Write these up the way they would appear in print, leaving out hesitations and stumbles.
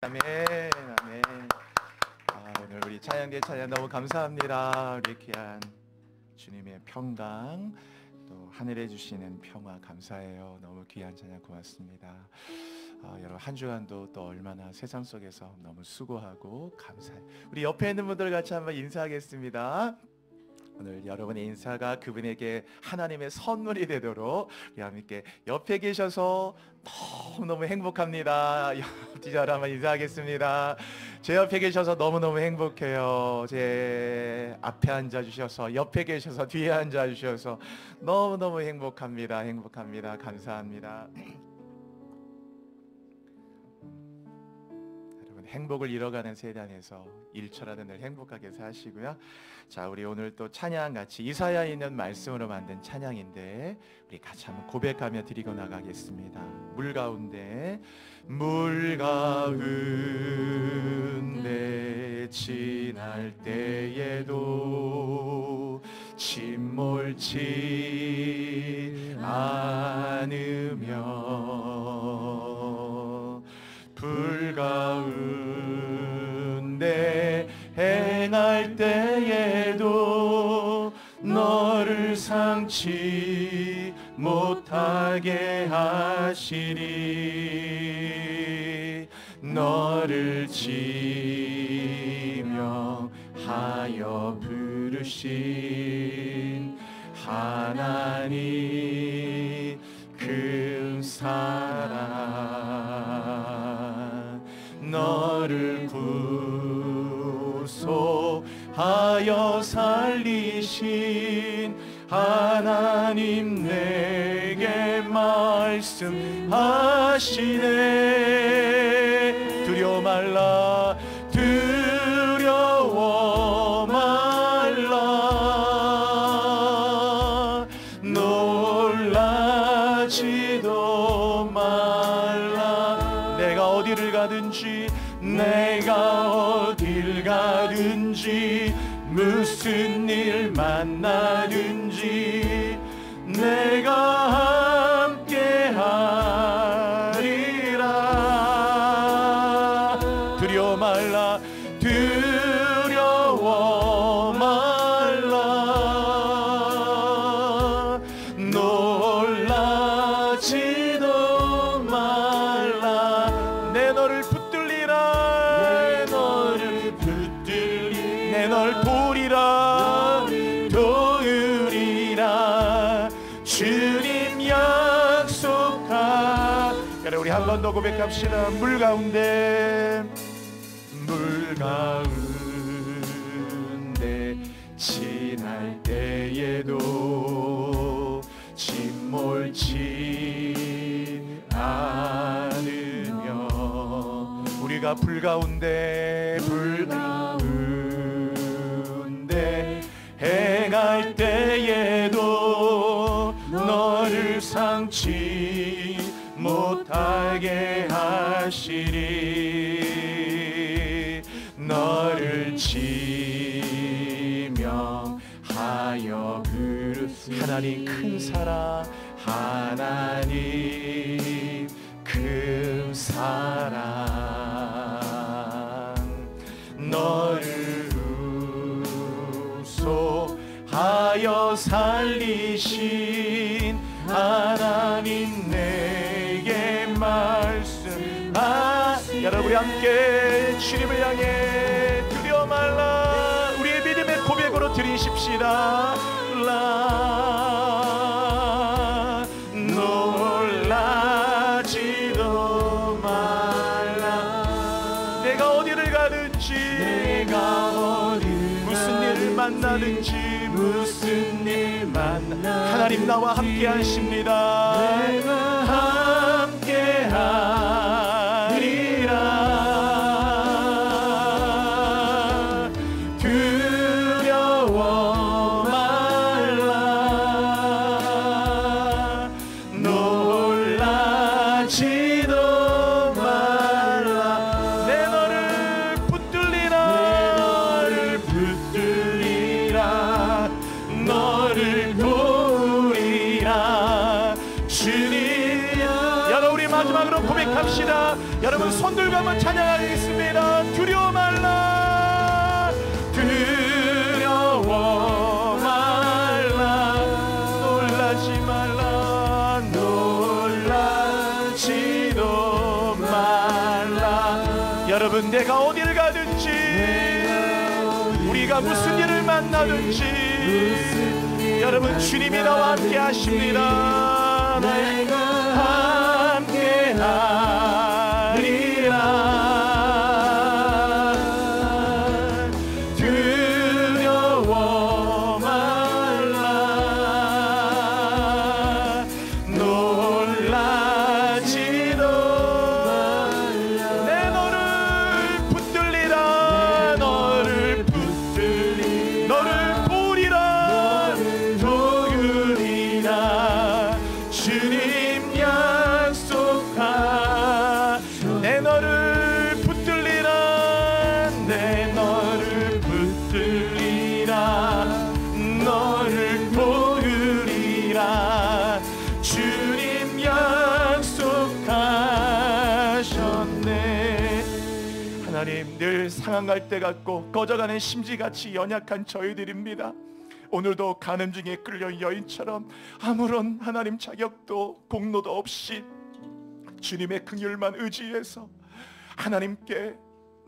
아멘, 아멘. 오늘 우리 찬양대 찬양 너무 감사합니다. 우리 귀한 주님의 평강, 또 하늘에 주시는 평화 감사해요. 너무 귀한 찬양 고맙습니다. 여러분 한 주간도 또 얼마나 세상 속에서 너무 수고하고 감사해요. 우리 옆에 있는 분들 같이 한번 인사하겠습니다. 오늘 여러분의 인사가 그분에게 하나님의 선물이 되도록 우리 함께 옆에 계셔서 너무너무 행복합니다. 뒤자로 한번 인사하겠습니다. 제 옆에 계셔서 너무너무 행복해요. 제 앞에 앉아주셔서, 옆에 계셔서, 뒤에 앉아주셔서 너무너무 행복합니다. 행복합니다. 감사합니다. 행복을 잃어가는 세대 안에서 일처라도 늘 행복하게 사시고요. 자, 우리 오늘 또 찬양 같이 이사야에 있는 말씀으로 만든 찬양인데 우리 같이 한번 고백하며 드리고 나가겠습니다. 물 가운데 지날 때에도 침몰치 않으며 불 가운데 행할 때에도 너를 상치 못하게 하시리. 너를 지명하여 부르신 하나님 그 사랑, 너를 구속하여 살리신 하나님 내게 말씀하시네. 두려워 말라, 두려워 말라, 놀라지도 말라. 내가 어디를 가든지 무슨 일 만나든지 내가 함께 하리라. 두려워 말라, 두려워 말라, 놀라지도 말라. 내 너를 도우리라. 주님 약속하. 그래, 우리 한 번 더 고백합시다. 물 가운데 지날 때에도 침몰치 않으며 우리가 불 가운데 행할 때에도 너를 상치 못하게 하시리. 너를 지명하여 부르신 하나님 큰 사랑, 하나님 큰 사랑, 너를 하여 살리신 하나님 내게 말씀하시네. 여러분 우리 함께 주님을 향해 두려워 말라 우리의 믿음의 고백으로 드리십시다. 놀라지도 말라. 내가 어디를 가든지 무슨 일을 만나든지 무슨 일 만나 하나님 나와 함께 하십니다. 내가 함께 하리라. 두려워 말라, 놀라지도 말라. 내 너를 붙들리라. 너를 도우리라. 주님, 여러분 우리 마지막으로 고백합시다. 여러분 손 들고 한번 찬양하겠습니다. 두려워 말라, 두려워 말라, 놀라지 말라, 놀라지도 말라. 여러분, 내가 어딜 가든지, 우리가 무슨 일을 만나든지, 여러분 주님이 나와 함께 하십니다. 내가 함께 하리라. 두려워 말라, 놀라지도 말라. 내 너를 붙들리라, 너를 붙들리, 너를 보리라, 도우리라. 주님 약속하, 내 너를 붙들리라, 내 너를 붙들리라, 너를 도우리라. 주님 약속하셨네. 하나님, 늘 상한 갈대 같고 꺼져가는 심지같이 연약한 저희들입니다. 오늘도 가늠 중에 끌려 여인처럼 아무런 하나님 자격도 공로도 없이 주님의 긍휼만 의지해서 하나님께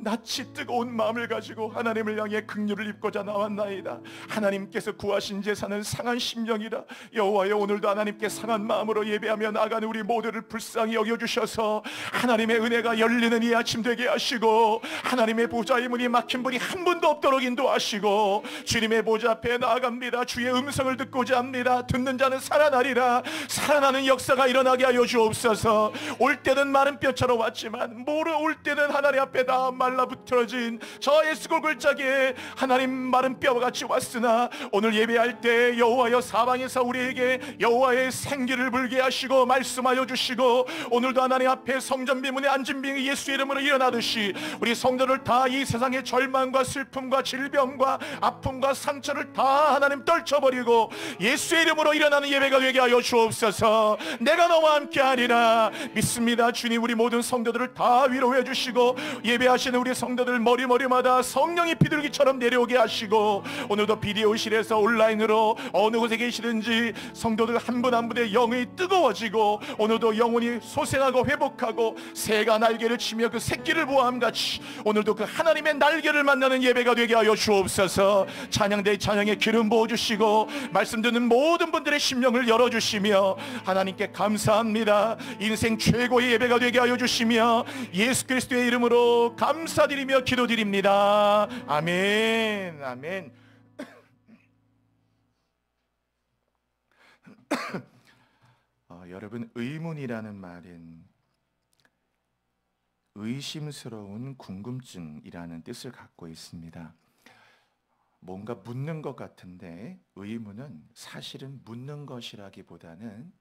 낯이 뜨거운 마음을 가지고 하나님을 향해 긍휼을 입고자 나왔나이다. 하나님께서 구하신 제사는 상한 심령이라. 여호와여, 오늘도 하나님께 상한 마음으로 예배하며 나가는 우리 모두를 불쌍히 여겨주셔서 하나님의 은혜가 열리는 이 아침 되게 하시고, 하나님의 보좌의 문이 막힌 분이 한 분도 없도록 인도하시고, 주님의 보좌 앞에 나아갑니다. 주의 음성을 듣고자 합니다. 듣는 자는 살아나리라. 살아나는 역사가 일어나게 하여 주옵소서. 올 때는 마른 뼈처럼 왔지만 올 때는 하나님 앞에 다 말라붙어진 저 에스골 골짜기에 하나님 마른 뼈와 같이 왔으나, 오늘 예배할 때 여호와여, 사방에서 우리에게 여호와의 생기를 불게 하시고 말씀하여 주시고, 오늘도 하나님 앞에 성전 비문에 앉은 빙이 예수 이름으로 일어나듯이 우리 성도를 다 이 세상의 절망과 슬픔과 질병과 아픔과 상처를 다 하나님 떨쳐버리고 예수의 이름으로 일어나는 예배가 되게 하여 주옵소서. 내가 너와 함께하리라. 믿습니다. 주님, 우리 모든 성도들을 다 위로해 주시고, 예배하시는 우리 성도들 머리마다 성령이 비둘기처럼 내려오게 하시고, 오늘도 비디오실에서 온라인으로 어느 곳에 계시든지 성도들 한 분 한 분의 영이 뜨거워지고, 오늘도 영혼이 소생하고 회복하고 새가 날개를 치며 그 새끼를 보함같이 오늘도 그 하나님의 날개를 만나는 예배가 되게 하여 주옵소서. 찬양대 찬양의 기름 부어주시고, 말씀 듣는 모든 분들의 심령을 열어주시며, 하나님께 감사합니다. 인생 최고의 예배가 되게 하여 주시며 예수 그리스도의 이름으로 감사드리며 기도드립니다. 아멘. 아멘. 여러분, 의문이라는 말은 의심스러운 궁금증이라는 뜻을 갖고 있습니다. 뭔가 묻는 것 같은데, 의문은 사실은 묻는 것이라기보다는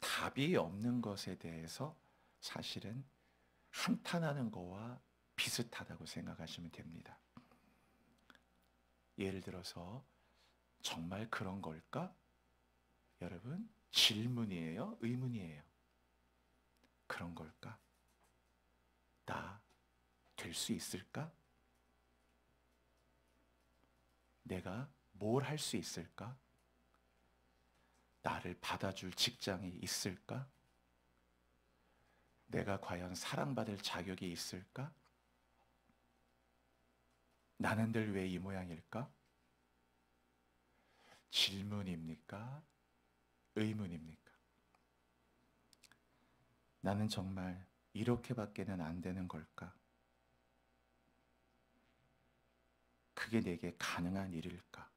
답이 없는 것에 대해서 사실은 한탄하는 거와 비슷하다고 생각하시면 됩니다. 예를 들어서 정말 그런 걸까? 여러분, 질문이에요? 의문이에요? 그런 걸까? 나 될 수 있을까? 내가 뭘 할 수 있을까? 나를 받아줄 직장이 있을까? 내가 과연 사랑받을 자격이 있을까? 나는 늘 왜 이 모양일까? 질문입니까? 의문입니까? 나는 정말 이렇게밖에는 안 되는 걸까? 그게 내게 가능한 일일까?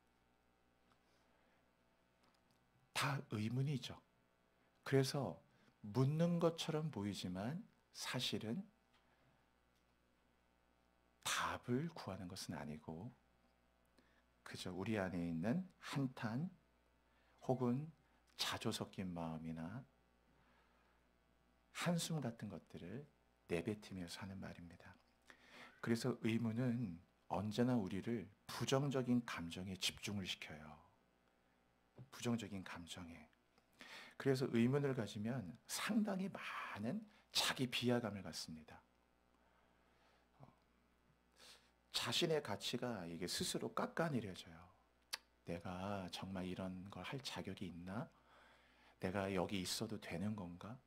다 의문이죠. 그래서 묻는 것처럼 보이지만 사실은 답을 구하는 것은 아니고, 그저 우리 안에 있는 한탄 혹은 자조 섞인 마음이나 한숨 같은 것들을 내뱉으면서 하는 말입니다. 그래서 의문은 언제나 우리를 부정적인 감정에 집중을 시켜요. 부정적인 감정에. 그래서 의문을 가지면 상당히 많은 자기 비하감을 갖습니다. 자신의 가치가 이게 스스로 깎아내려져요. 내가 정말 이런 걸 할 자격이 있나? 내가 여기 있어도 되는 건가?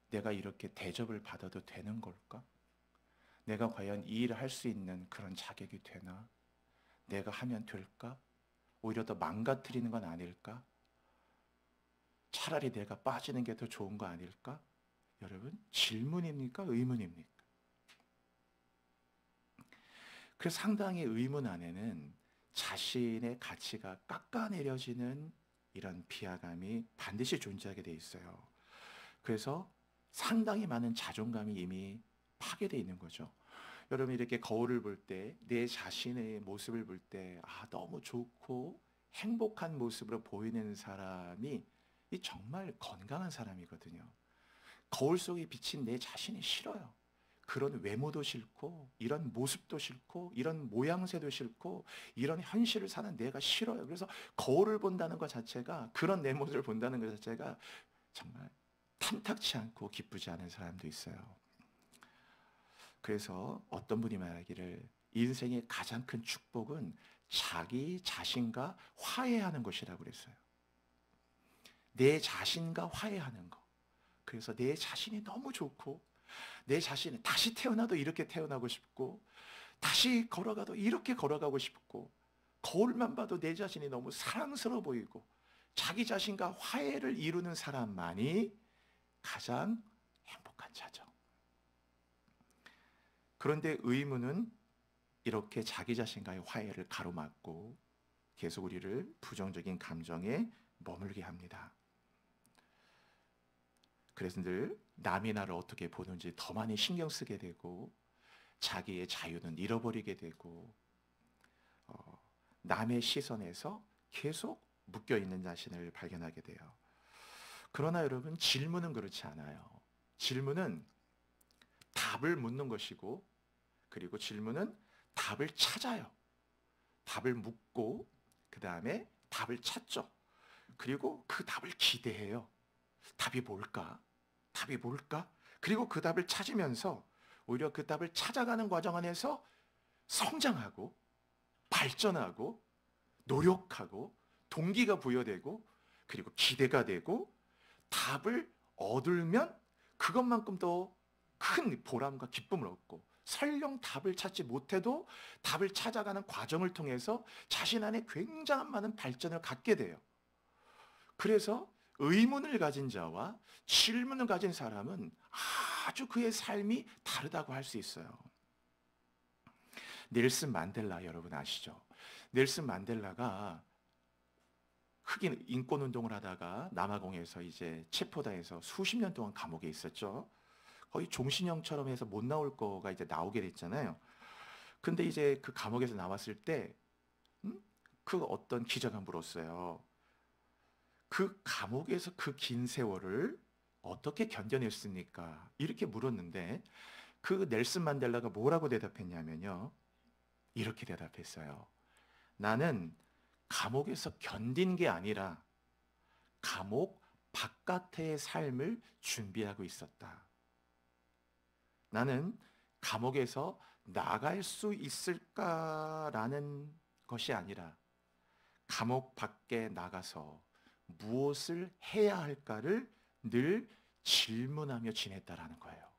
내가 이렇게 대접을 받아도 되는 걸까? 내가 과연 이 일을 할 수 있는 그런 자격이 되나? 내가 하면 될까? 오히려 더 망가뜨리는 건 아닐까? 차라리 내가 빠지는 게 더 좋은 거 아닐까? 여러분, 질문입니까? 의문입니까? 그래서 상당히 의문 안에는 자신의 가치가 깎아내려지는 이런 비하감이 반드시 존재하게 돼 있어요. 그래서 상당히 많은 자존감이 이미 파괴되어 있는 거죠. 여러분, 이렇게 거울을 볼 때 내 자신의 모습을 볼 때 너무 좋고 행복한 모습으로 보이는 사람이 정말 건강한 사람이거든요. 거울 속에 비친 내 자신이 싫어요. 그런 외모도 싫고 이런 모습도 싫고 이런 모양새도 싫고 이런 현실을 사는 내가 싫어요. 그래서 거울을 본다는 것 자체가, 그런 내 모습을 본다는 것 자체가 정말 탐탁치 않고 기쁘지 않은 사람도 있어요. 그래서 어떤 분이 말하기를 인생의 가장 큰 축복은 자기 자신과 화해하는 것이라고 그랬어요. 내 자신과 화해하는 것. 그래서 내 자신이 너무 좋고 내 자신이 다시 태어나도 이렇게 태어나고 싶고 다시 걸어가도 이렇게 걸어가고 싶고 거울만 봐도 내 자신이 너무 사랑스러워 보이고 자기 자신과 화해를 이루는 사람만이 가장 행복한 자죠. 그런데 의문은 이렇게 자기 자신과의 화해를 가로막고 계속 우리를 부정적인 감정에 머물게 합니다. 그래서 늘 남이 나를 어떻게 보는지 더 많이 신경 쓰게 되고 자기의 자유는 잃어버리게 되고 남의 시선에서 계속 묶여있는 자신을 발견하게 돼요. 그러나 여러분, 질문은 그렇지 않아요. 질문은 답을 묻는 것이고, 그리고 질문은 답을 찾아요. 답을 묻고 그 다음에 답을 찾죠. 그리고 그 답을 기대해요. 답이 뭘까? 답이 뭘까? 그리고 그 답을 찾으면서 오히려 그 답을 찾아가는 과정 안에서 성장하고 발전하고 노력하고 동기가 부여되고 그리고 기대가 되고 답을 얻으면 그것만큼 더 큰 보람과 기쁨을 얻고, 설령 답을 찾지 못해도 답을 찾아가는 과정을 통해서 자신 안에 굉장한 많은 발전을 갖게 돼요. 그래서 의문을 가진 자와 질문을 가진 사람은 아주 그의 삶이 다르다고 할 수 있어요. 넬슨 만델라 여러분 아시죠? 넬슨 만델라가 흑인 인권 운동을 하다가 남아공에서 이제 체포당해서 수십 년 동안 감옥에 있었죠. 거의 종신형처럼 해서 못 나올 거가 이제 나오게 됐잖아요. 근데 이제 그 감옥에서 나왔을 때 그 어떤 기자가 물었어요. 그 감옥에서 그 긴 세월을 어떻게 견뎌냈습니까? 이렇게 물었는데 그 넬슨 만델라가 뭐라고 대답했냐면요. 이렇게 대답했어요. 나는 감옥에서 견딘 게 아니라 감옥 바깥의 삶을 준비하고 있었다. 나는 감옥에서 나갈 수 있을까라는 것이 아니라 감옥 밖에 나가서 무엇을 해야 할까를 늘 질문하며 지냈다라는 거예요.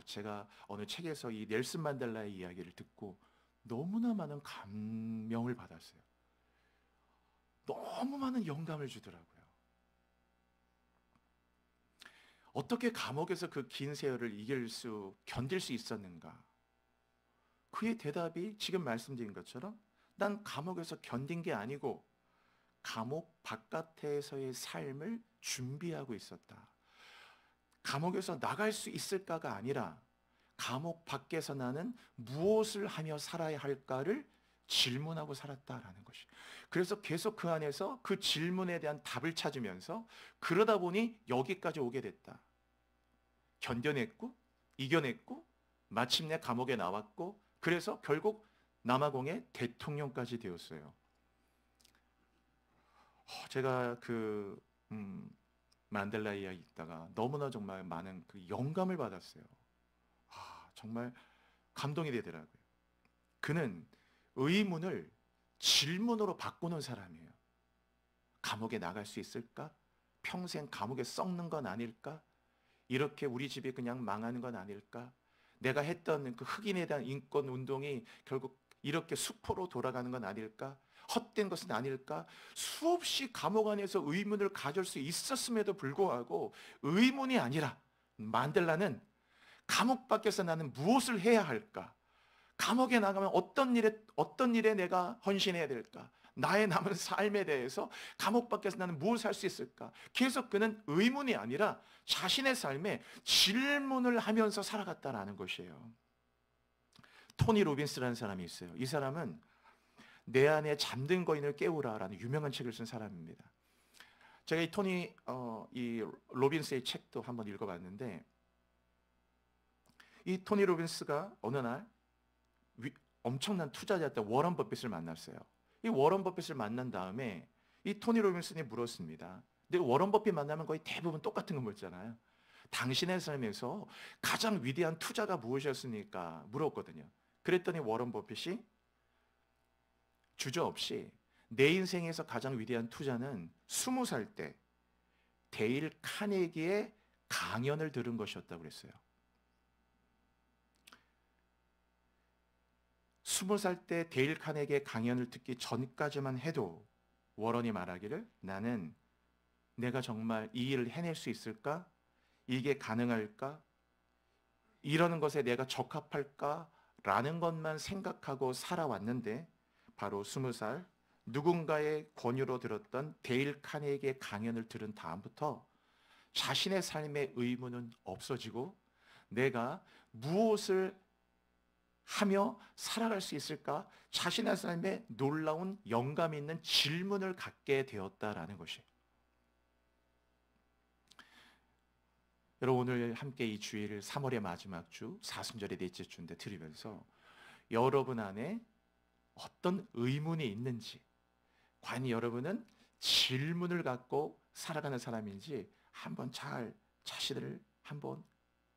제가 어느 책에서 이 넬슨 만델라의 이야기를 듣고 너무나 많은 감명을 받았어요. 너무 많은 영감을 주더라고요. 어떻게 감옥에서 그 긴 세월을 견딜 수 있었는가? 그의 대답이 지금 말씀드린 것처럼 난 감옥에서 견딘 게 아니고 감옥 바깥에서의 삶을 준비하고 있었다. 감옥에서 나갈 수 있을까가 아니라 감옥 밖에서 나는 무엇을 하며 살아야 할까를 질문하고 살았다라는 것이. 그래서 계속 그 안에서 그 질문에 대한 답을 찾으면서 그러다 보니 여기까지 오게 됐다. 견뎌냈고 이겨냈고 마침내 감옥에 나왔고 그래서 결국 남아공의 대통령까지 되었어요. 제가 만델라에 있다가 너무나 정말 많은 그 영감을 받았어요. 정말 감동이 되더라고요. 그는 의문을 질문으로 바꾸는 사람이에요. 감옥에 나갈 수 있을까? 평생 감옥에 썩는 건 아닐까? 이렇게 우리 집이 그냥 망하는 건 아닐까? 내가 했던 그 흑인에 대한 인권 운동이 결국 이렇게 수포로 돌아가는 건 아닐까? 헛된 것은 아닐까? 수없이 감옥 안에서 의문을 가질 수 있었음에도 불구하고 의문이 아니라 만델라는 감옥 밖에서 나는 무엇을 해야 할까? 감옥에 나가면 어떤 일에 내가 헌신해야 될까? 나의 남은 삶에 대해서 감옥 밖에서 나는 무엇을 할 수 있을까? 계속 그는 의문이 아니라 자신의 삶에 질문을 하면서 살아갔다라는 것이에요. 토니 로빈스라는 사람이 있어요. 이 사람은 내 안에 잠든 거인을 깨우라라는 유명한 책을 쓴 사람입니다. 제가 이 로빈스의 책도 한번 읽어봤는데, 이 토니 로빈스가 어느 날 엄청난 투자자였던 워런 버핏을 만났어요. 이 워런 버핏을 만난 다음에 이 토니 로빈슨이 물었습니다. 근데 워런 버핏 만나면 거의 대부분 똑같은 거 묻잖아요. 당신의 삶에서 가장 위대한 투자가 무엇이었습니까? 물었거든요. 그랬더니 워런 버핏이 주저없이 내 인생에서 가장 위대한 투자는 20살 때 데일 카네기의 강연을 들은 것이었다고 그랬어요. 20살 때 데일 카네기의 강연을 듣기 전까지만 해도 워런이 말하기를, 나는 내가 정말 이 일을 해낼 수 있을까? 이게 가능할까? 이러는 것에 내가 적합할까? 라는 것만 생각하고 살아왔는데, 바로 20살 누군가의 권유로 들었던 데일 카네기의 강연을 들은 다음부터 자신의 삶의 의문은 없어지고 내가 무엇을 하며 살아갈 수 있을까? 자신의 삶에 놀라운 영감 있는 질문을 갖게 되었다라는 것이에요. 여러분, 오늘 함께 이 주일을 3월의 마지막 주, 사순절의 넷째 주인데 드리면서 여러분 안에 어떤 의문이 있는지, 과연 여러분은 질문을 갖고 살아가는 사람인지 한번 잘 자신을 한번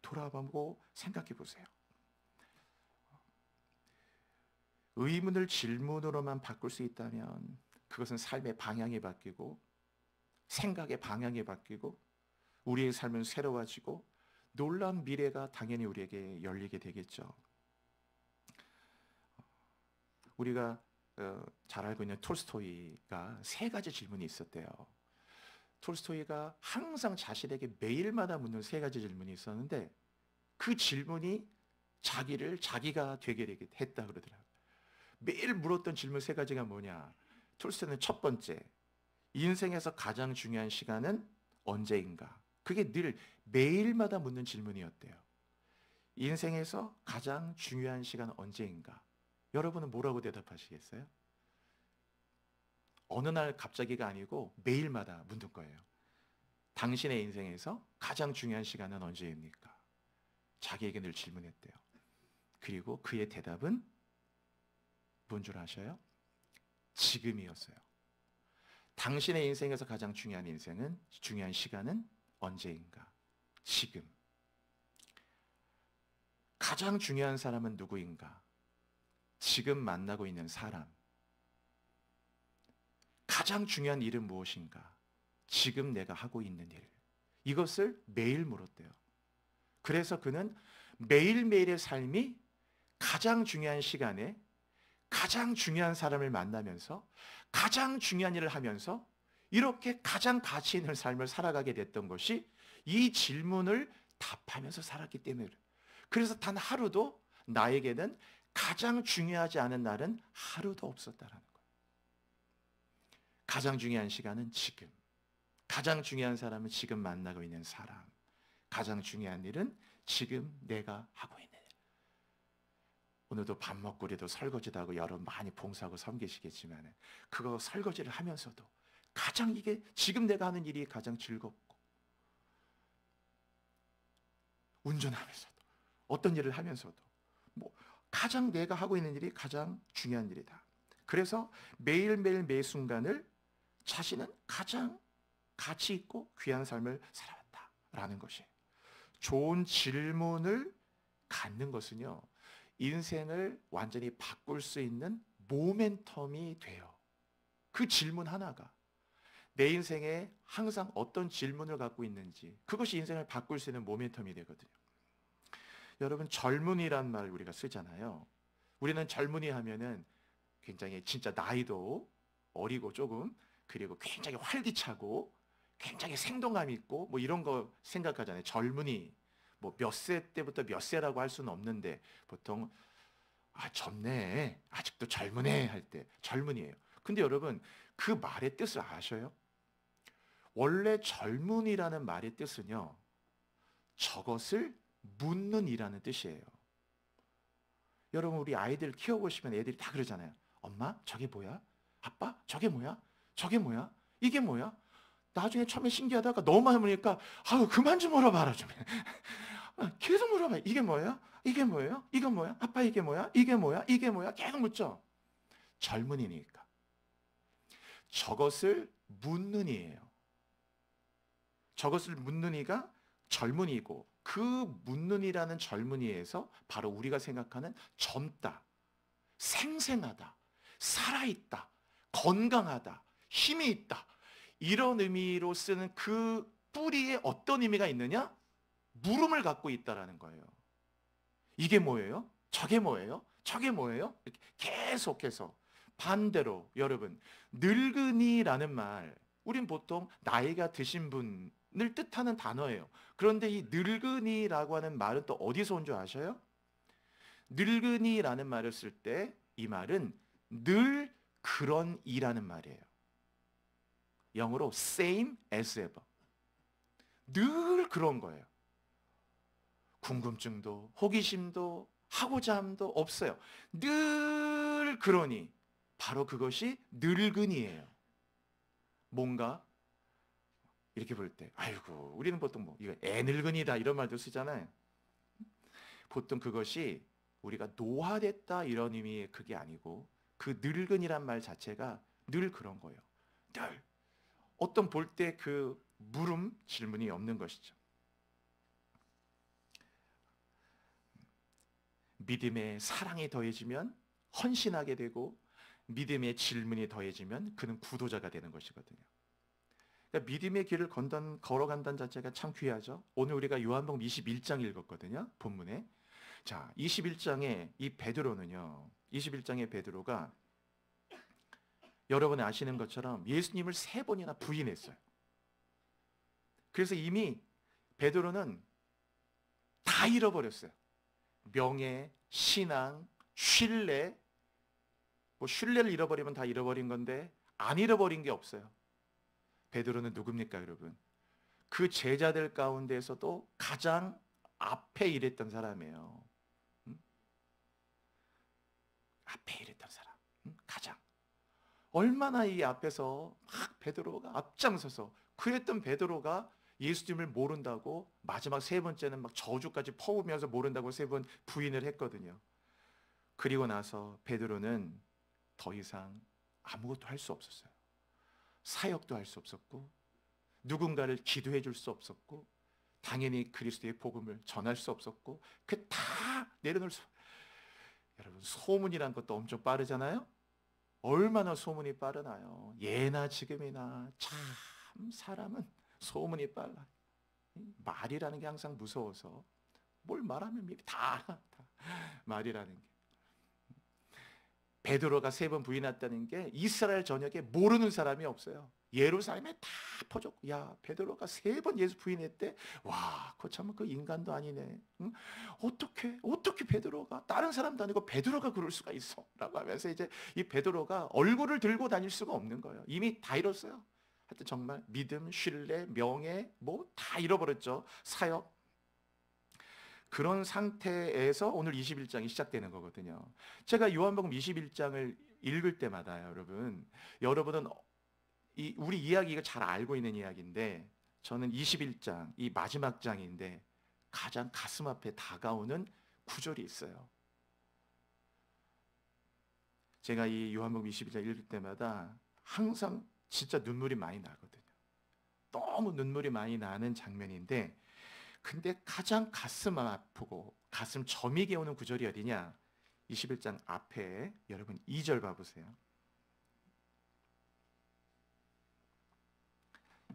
돌아보고 생각해 보세요. 의문을 질문으로만 바꿀 수 있다면 그것은 삶의 방향이 바뀌고 생각의 방향이 바뀌고 우리의 삶은 새로워지고 놀라운 미래가 당연히 우리에게 열리게 되겠죠. 우리가 잘 알고 있는 톨스토이가 3가지 질문이 있었대요. 톨스토이가 항상 자신에게 매일마다 묻는 3가지 질문이 있었는데 그 질문이 자기가 되게 했다 그러더라고요. 매일 물었던 질문 3가지가 뭐냐? 톨스토이는 첫 번째, 인생에서 가장 중요한 시간은 언제인가? 그게 늘 매일마다 묻는 질문이었대요. 인생에서 가장 중요한 시간은 언제인가? 여러분은 뭐라고 대답하시겠어요? 어느 날 갑자기가 아니고 매일마다 묻는 거예요. 당신의 인생에서 가장 중요한 시간은 언제입니까? 자기에게 늘 질문했대요. 그리고 그의 대답은 뭔 줄 아셔요? 지금이었어요. 당신의 인생에서 가장 중요한 시간은 언제인가? 지금. 가장 중요한 사람은 누구인가? 지금 만나고 있는 사람. 가장 중요한 일은 무엇인가? 지금 내가 하고 있는 일. 이것을 매일 물었대요. 그래서 그는 매일매일의 삶이 가장 중요한 시간에 가장 중요한 사람을 만나면서 가장 중요한 일을 하면서 이렇게 가장 가치 있는 삶을 살아가게 됐던 것이 이 질문을 답하면서 살았기 때문에 그래요. 그래서 단 하루도 나에게는 가장 중요하지 않은 날은 하루도 없었다라는 거예요. 가장 중요한 시간은 지금. 가장 중요한 사람은 지금 만나고 있는 사람. 가장 중요한 일은 지금 내가 하고 있는 일. 오늘도 밥 먹고 우리도 설거지도 하고 여러분 많이 봉사하고 섬기시겠지만 그거 설거지를 하면서도 가장 이게 지금 내가 하는 일이 가장 즐겁고 운전하면서도 어떤 일을 하면서도 가장 내가 하고 있는 일이 가장 중요한 일이다. 그래서 매일매일 매 순간을 자신은 가장 가치 있고 귀한 삶을 살아왔다라는 것이에요. 좋은 질문을 갖는 것은요, 인생을 완전히 바꿀 수 있는 모멘텀이 돼요. 그 질문 하나가 내 인생에 항상 어떤 질문을 갖고 있는지, 그것이 인생을 바꿀 수 있는 모멘텀이 되거든요. 여러분, 젊은이란 말을 우리가 쓰잖아요. 우리는 젊은이 하면은 굉장히 진짜 나이도 어리고 조금, 그리고 굉장히 활기차고 굉장히 생동감 있고 뭐 이런 거 생각하잖아요. 젊은이 뭐 몇 세 때부터 몇 세라고 할 수는 없는데 보통 젊네, 아직도 젊으네 할 때 젊은이에요. 근데 여러분, 그 말의 뜻을 아셔요? 원래 젊은이라는 말의 뜻은요, 저것을 묻는 이라는 뜻이에요. 여러분, 우리 아이들 키워보시면 애들이 다 그러잖아요. 엄마, 저게 뭐야? 아빠, 저게 뭐야? 저게 뭐야? 이게 뭐야? 나중에 처음에 신기하다가 너무 많이 물으니까 아유, 그만 좀 물어봐라 좀. 계속 물어봐. 이게 뭐예요? 이게 뭐예요? 이건 뭐야? 아빠, 이게 뭐야? 이게 뭐야? 이게 뭐야? 계속 묻죠. 젊은이니까. 저것을 묻는 이예요. 저것을 묻는 이가 젊은이고, 그 묻는 이라는 젊은이에서 바로 우리가 생각하는 젊다, 생생하다, 살아있다, 건강하다, 힘이 있다, 이런 의미로 쓰는 그 뿌리에 어떤 의미가 있느냐? 물음을 갖고 있다라는 거예요. 이게 뭐예요? 저게 뭐예요? 저게 뭐예요? 이렇게 계속해서. 반대로 여러분, 늙은이라는 말, 우린 보통 나이가 드신 분을 뜻하는 단어예요. 그런데 이 늙은이라고 하는 말은 또 어디서 온 줄 아셔요? 늙은이라는 말을 쓸 때 이 말은 늘 그런 이라는 말이에요. 영어로 same as ever. 늘 그런 거예요. 궁금증도 호기심도 하고자 함도 없어요. 늘 그러니 바로 그것이 늙은이에요. 뭔가 이렇게 볼 때 아이고, 우리는 보통 뭐 이거 애늙은이다 이런 말도 쓰잖아요. 보통 그것이 우리가 노화됐다 이런 의미의 그게 아니고, 그 늙은이란 말 자체가 늘 그런 거예요. 늘 어떤 볼 때 그 물음 질문이 없는 것이죠. 믿음의 사랑이 더해지면 헌신하게 되고, 믿음의 질문이 더해지면 그는 구도자가 되는 것이거든요. 그러니까 믿음의 길을 걸어간다는 자체가 참 귀하죠. 오늘 우리가 요한복음 21장 읽었거든요, 본문에. 자, 21장에 이 베드로는요, 21장의 베드로가 여러분이 아시는 것처럼 예수님을 3번이나 부인했어요. 그래서 이미 베드로는 다 잃어버렸어요. 명예, 신앙, 신뢰. 뭐 신뢰를 잃어버리면 다 잃어버린 건데 안 잃어버린 게 없어요. 베드로는 누굽니까, 여러분? 그 제자들 가운데서도 가장 앞에 일했던 사람이에요. 앞에 일했던 사람. 가장. 얼마나 이 앞에서 막 베드로가 앞장서서, 그랬던 베드로가 예수님을 모른다고 마지막 3번째는 막 저주까지 퍼부으면서 모른다고 3번 부인을 했거든요. 그리고 나서 베드로는 더 이상 아무것도 할 수 없었어요. 사역도 할 수 없었고, 누군가를 기도해 줄 수 없었고, 당연히 그리스도의 복음을 전할 수 없었고, 그 다 내려놓을 수. 여러분, 소문이란 것도 엄청 빠르잖아요. 얼마나 소문이 빠르나요? 예나 지금이나 참 사람은 소문이 빨라. 말이라는 게 항상 무서워서 뭘 말하면 미리 다 말이라는 게. 베드로가 3번 부인했다는 게 이스라엘 전역에 모르는 사람이 없어요. 예루살렘에 다 퍼졌고, 야, 베드로가 3번 예수 부인했대. 와, 거참 그 인간도 아니네. 응? 어떻게 베드로가, 다른 사람도 아니고 베드로가 그럴 수가 있어? 라고 하면서 이제 이 베드로가 얼굴을 들고 다닐 수가 없는 거예요. 이미 다 잃었어요. 하여튼 정말 믿음, 신뢰, 명예 뭐 다 잃어버렸죠. 사역. 그런 상태에서 오늘 21장이 시작되는 거거든요. 제가 요한복음 21장을 읽을 때마다 여러분은 우리 이야기가 잘 알고 있는 이야기인데, 저는 21장, 이 마지막 장인데 가장 가슴 앞에 다가오는 구절이 있어요. 제가 이 요한복음 21장 읽을 때마다 항상 진짜 눈물이 많이 나거든요. 너무 눈물이 많이 나는 장면인데, 근데 가장 가슴 아프고 가슴 저미게 오는 구절이 어디냐? 21장 앞에 여러분 2절 봐보세요.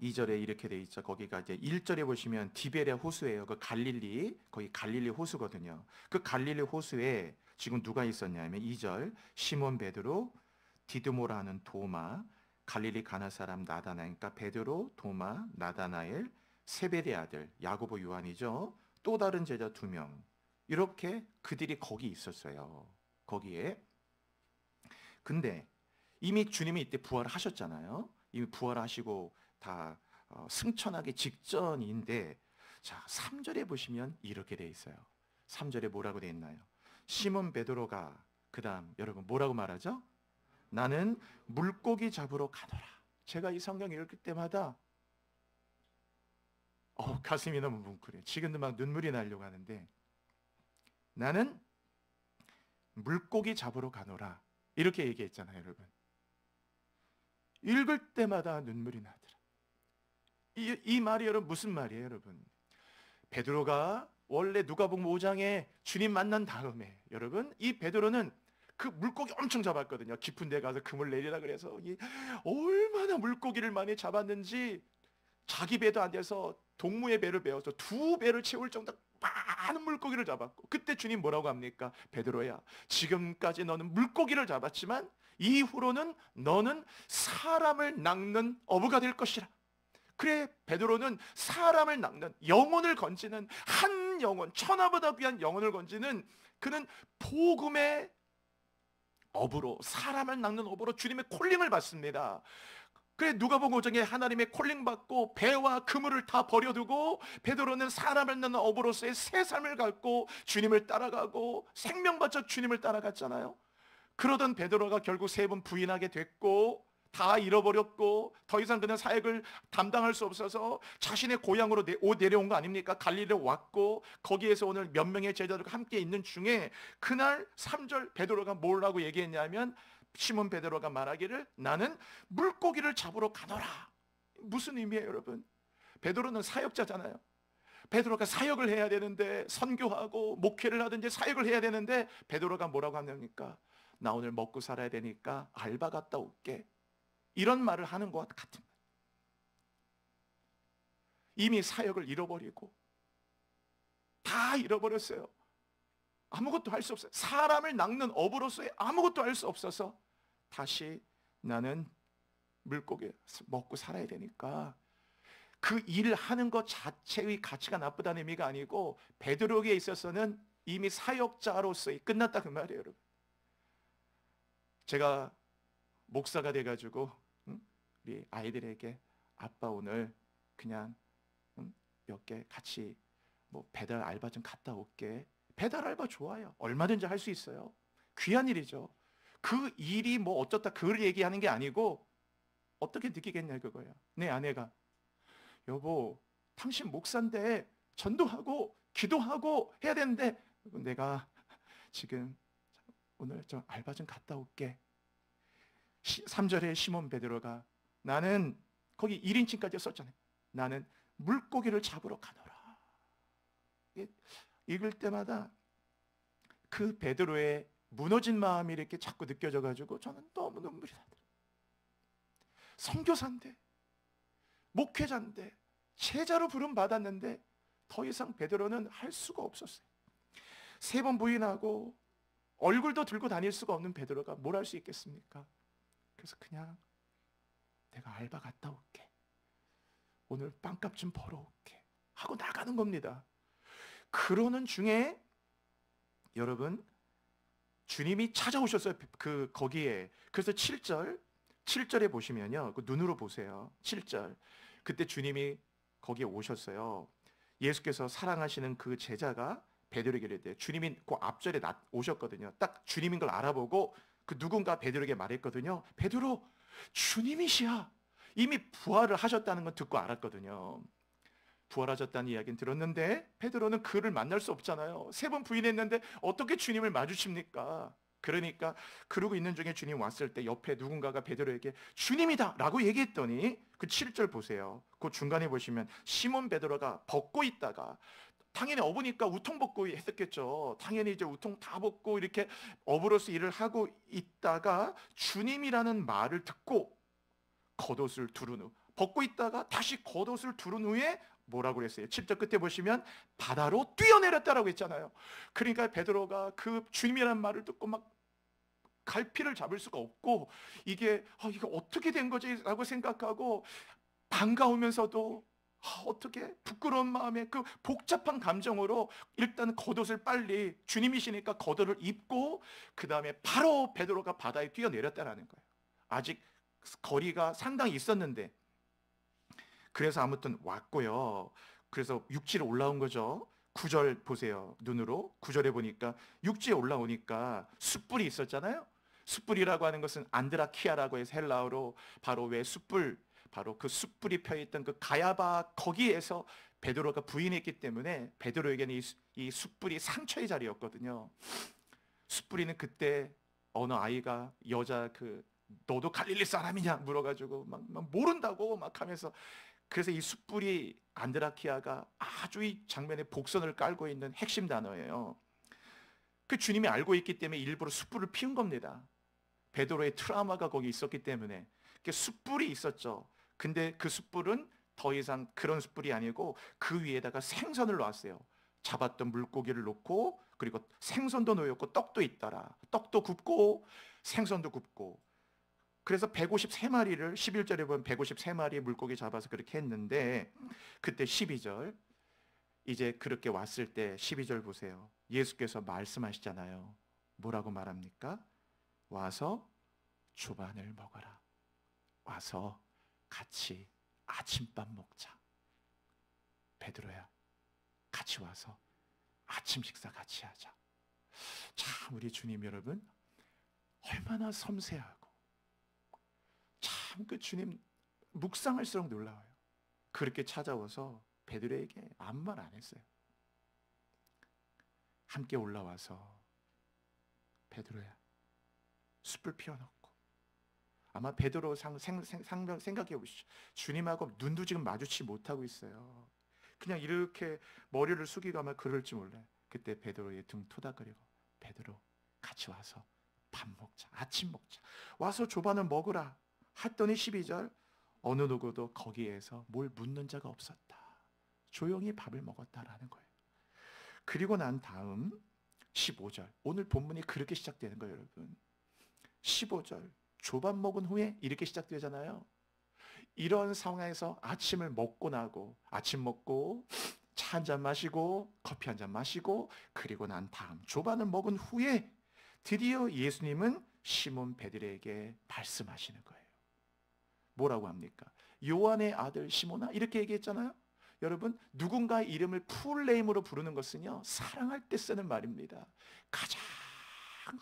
2절에 이렇게 돼 있죠. 거기가 이제 1절에 보시면 디베레 호수예요. 그 갈릴리, 거기 갈릴리 호수거든요. 그 갈릴리 호수에 지금 누가 있었냐면 2절 시몬 베드로, 디드모라는 도마, 갈릴리 가나 사람 나다나엘, 그러니까 베드로, 도마, 나다나엘, 세베대 아들 야고보, 요한이죠. 또 다른 제자 2명, 이렇게 그들이 거기 있었어요. 거기에. 근데 이미 주님이 이때 부활하셨잖아요. 이미 부활하시고 다 승천하기 직전인데, 자 3절에 보시면 이렇게 돼 있어요. 3절에 뭐라고 돼 있나요? 시몬 베드로가 그 다음 여러분 뭐라고 말하죠? 나는 물고기 잡으러 가노라. 제가 이 성경 읽을 때마다 가슴이 너무 뭉클해요. 지금도 막 눈물이 나려고 하는데, 나는 물고기 잡으러 가노라 이렇게 얘기했잖아요. 여러분 읽을 때마다 눈물이 나더라. 이 말이 여러분 무슨 말이에요? 여러분 베드로가 원래 누가복음 5장에 주님 만난 다음에 여러분 이 베드로는 그 물고기 엄청 잡았거든요. 깊은 데 가서 금을 내리라 그래서 얼마나 물고기를 많이 잡았는지 자기 배도 안 돼서 동무의 배를 배워서 2배를 채울 정도 많은 물고기를 잡았고, 그때 주님 뭐라고 합니까? 베드로야, 지금까지 너는 물고기를 잡았지만 이후로는 너는 사람을 낚는 어부가 될 것이라. 그래, 베드로는 사람을 낚는, 영혼을 건지는, 한 영혼, 천하보다 귀한 영혼을 건지는 그는 복음의 어부로, 사람을 낚는 어부로 주님의 콜링을 받습니다. 그래, 누가복음 5장에 하나님의 콜링 받고 배와 그물을 다 버려두고 베드로는 사람을 낳는 어부로서의 새 삶을 갖고 주님을 따라가고 생명 바쳐 주님을 따라갔잖아요. 그러던 베드로가 결국 3번 부인하게 됐고 다 잃어버렸고 더 이상 그는 사역을 담당할 수 없어서 자신의 고향으로 내려온 거 아닙니까? 갈릴리에 왔고 거기에서 오늘 몇 명의 제자들과 함께 있는 중에 그날 3절 베드로가 뭐라고 얘기했냐면, 시몬 베드로가 말하기를 나는 물고기를 잡으러 가노라. 무슨 의미예요, 여러분? 베드로는 사역자잖아요. 베드로가 사역을 해야 되는데, 선교하고 목회를 하든지 사역을 해야 되는데 베드로가 뭐라고 합니까? 나 오늘 먹고 살아야 되니까 알바 갔다 올게. 이런 말을 하는 것 같은 거예요. 이미 사역을 잃어버리고 다 잃어버렸어요. 아무것도 할 수 없어요. 사람을 낚는 어부로서의 아무것도 할 수 없어서 다시 나는 물고기 먹고 살아야 되니까, 그 일을 하는 것 자체의 가치가 나쁘다는 의미가 아니고 베드로에게 있어서는 이미 사역자로서의 끝났다 그 말이에요. 여러분, 제가 목사가 돼가지고 우리 아이들에게 아빠 오늘 그냥 몇 개 같이 뭐 배달 알바 좀 갔다 올게. 배달 알바 좋아요. 얼마든지 할 수 있어요. 귀한 일이죠. 그 일이 뭐 어쩌다 그걸 얘기하는 게 아니고 어떻게 느끼겠냐 그거예요. 내 아내가 여보 당신 목사인데 전도하고 기도하고 해야 되는데 내가 지금 오늘 좀 알바 좀 갔다 올게. 3절에 시몬 베드로가 나는 거기 1인칭까지 썼잖아요. 나는 물고기를 잡으러 가노라. 읽을 때마다 그 베드로의 무너진 마음이 이렇게 자꾸 느껴져가지고 저는 너무 눈물이 나더라고요. 선교사인데, 목회자인데, 제자로 부름 받았는데 더 이상 베드로는 할 수가 없었어요. 3번 부인하고 얼굴도 들고 다닐 수가 없는 베드로가 뭘 할 수 있겠습니까? 그래서 그냥 내가 알바 갔다 올게. 오늘 빵값 좀 벌어올게 하고 나가는 겁니다. 그러는 중에 여러분 주님이 찾아오셨어요. 거기에. 그래서 7절에 보시면요, 그 눈으로 보세요. 7절. 그때 주님이 거기에 오셨어요. 예수께서 사랑하시는 그 제자가 베드로에게 이르되, 주님이 그 앞절에 오셨거든요. 딱 주님인 걸 알아보고 그 누군가 베드로에게 말했거든요. 베드로, 주님이시야. 이미 부활을 하셨다는 건 듣고 알았거든요. 부활하셨다는 이야기는 들었는데 베드로는 그를 만날 수 없잖아요. 3번 부인했는데 어떻게 주님을 마주칩니까? 그러니까 그러고 있는 중에 주님 왔을 때 옆에 누군가가 베드로에게 주님이다 라고 얘기했더니 그 7절 보세요. 그 중간에 보시면 시몬 베드로가 벗고 있다가, 당연히 업으니까 우통 벗고 했었겠죠. 당연히 이제 우통 다 벗고 이렇게 업으로서 일을 하고 있다가 주님이라는 말을 듣고 겉옷을 두른 후, 벗고 있다가 다시 겉옷을 두른 후에 뭐라고 그랬어요? 7절 끝에 보시면 바다로 뛰어내렸다라고 했잖아요. 그러니까 베드로가 그 주님이라는 말을 듣고 막 갈피를 잡을 수가 없고, 이게 어떻게 된 거지? 라고 생각하고 반가우면서도 어떻게 부끄러운 마음에 그 복잡한 감정으로 일단 겉옷을 빨리, 주님이시니까 겉옷을 입고 그 다음에 바로 베드로가 바다에 뛰어내렸다라는 거예요. 아직 거리가 상당히 있었는데, 그래서 아무튼 왔고요. 그래서 육지로 올라온 거죠. 9절 보세요. 눈으로 9절에 보니까 육지에 올라오니까 숯불이 있었잖아요. 숯불이라고 하는 것은 안드라키아라고 해서 헬라어로 바로 왜 숯불, 바로 그 숯불이 펴있던 그 가야바 거기에서 베드로가 부인했기 때문에 베드로에게는 이 숯불이 상처의 자리였거든요. 숯불이는 그때 어느 아이가 여자 너도 갈릴리 사람이냐 물어가지고 막 모른다고 막 하면서, 그래서 이 숯불이 안드라키아가 아주 이 장면에 복선을 깔고 있는 핵심 단어예요. 그 주님이 알고 있기 때문에 일부러 숯불을 피운 겁니다. 베드로의 트라우마가 거기 있었기 때문에 숯불이 있었죠. 근데 그 숯불은 더 이상 그런 숯불이 아니고 그 위에다가 생선을 놨어요. 잡았던 물고기를 놓고, 그리고 생선도 놓였고 떡도 있더라. 떡도 굽고 생선도 굽고. 그래서 153마리를 11절에 보면 153마리의 물고기 잡아서 그렇게 했는데, 그때 12절, 이제 그렇게 왔을 때 12절 보세요. 예수께서 말씀하시잖아요. 뭐라고 말합니까? 와서 조반을 먹어라. 와서 같이 아침밥 먹자. 베드로야, 같이 와서 아침 식사 같이 하자. 참 우리 주님 여러분, 얼마나 섬세하고 참 그 주님 묵상할수록 놀라워요. 그렇게 찾아와서 베드로에게 아무 말 안 했어요. 함께 올라와서 베드로야, 숯불 피워놓고. 아마 베드로 생각해 보시죠. 주님하고 눈도 지금 마주치 못하고 있어요. 그냥 이렇게 머리를 숙이고 아마 그럴지 몰라요. 그때 베드로의 등 토닥거리고, 베드로 같이 와서 밥 먹자, 아침 먹자, 와서 조반을 먹으라 했더니 12절, 어느 누구도 거기에서 뭘 묻는 자가 없었다. 조용히 밥을 먹었다라는 거예요. 그리고 난 다음 15절, 오늘 본문이 그렇게 시작되는 거예요, 여러분. 15절, 조반 먹은 후에 이렇게 시작되잖아요. 이런 상황에서 아침을 먹고 나고, 아침 먹고 차 한 잔 마시고 커피 한 잔 마시고, 그리고 난 다음 조반을 먹은 후에 드디어 예수님은 시몬 베드로에게 말씀하시는 거예요. 뭐라고 합니까? 요한의 아들 시몬아, 이렇게 얘기했잖아요. 여러분, 누군가의 이름을 풀네임으로 부르는 것은요, 사랑할 때 쓰는 말입니다. 가장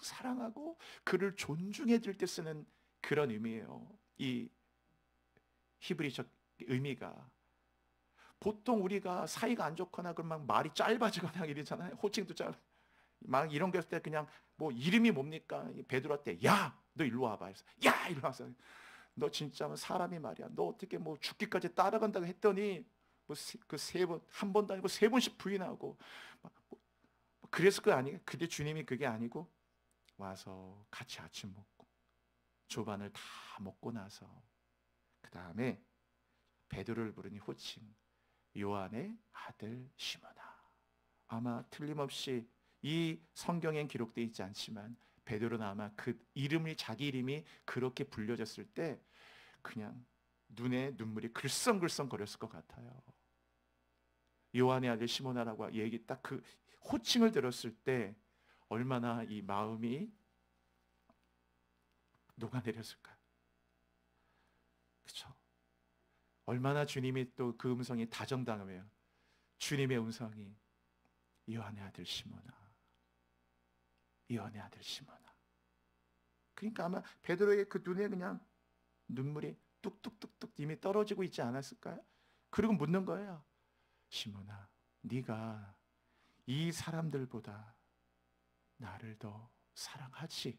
사랑하고 그를 존중해 줄 때 쓰는 그런 의미예요. 이 히브리적 의미가. 보통 우리가 사이가 안 좋거나 그러면 말이 짧아지거나 이러잖아요. 호칭도 짧아. 막 이런 게 있을 때 그냥 뭐 이름이 뭡니까? 베드로한테 야, 너 일로 와봐. 그래서 야, 일로 와서 너 진짜 사람이 말이야. 너 어떻게 뭐 죽기까지 따라간다고 했더니 뭐 그 세 번, 한 번도 아니고 세 번씩 부인하고 뭐 그랬을 거 아니에요? 근데 주님이 그게 아니고 와서 같이 아침 먹고 조반을 다 먹고 나서 그 다음에 베드로를 부르니 호칭 요한의 아들 시몬아. 아마 틀림없이 이 성경엔 기록되어 있지 않지만 베드로는 아마 그 이름이, 자기 이름이 그렇게 불려졌을 때 그냥 눈에 눈물이 글썽글썽 거렸을 것 같아요. 요한의 아들 시몬아라고 얘기, 딱 그 호칭을 들었을 때 얼마나 이 마음이 녹아내렸을까요? 그렇죠? 얼마나 주님이 또 그 음성이 다정다감해요. 주님의 음성이 요한의 아들 시몬아, 요한의 아들 시몬아. 그러니까 아마 베드로의 그 눈에 그냥 눈물이 뚝뚝뚝뚝 이미 떨어지고 있지 않았을까요? 그리고 묻는 거예요. 시몬아, 네가 이 사람들보다 나를 더 사랑하지.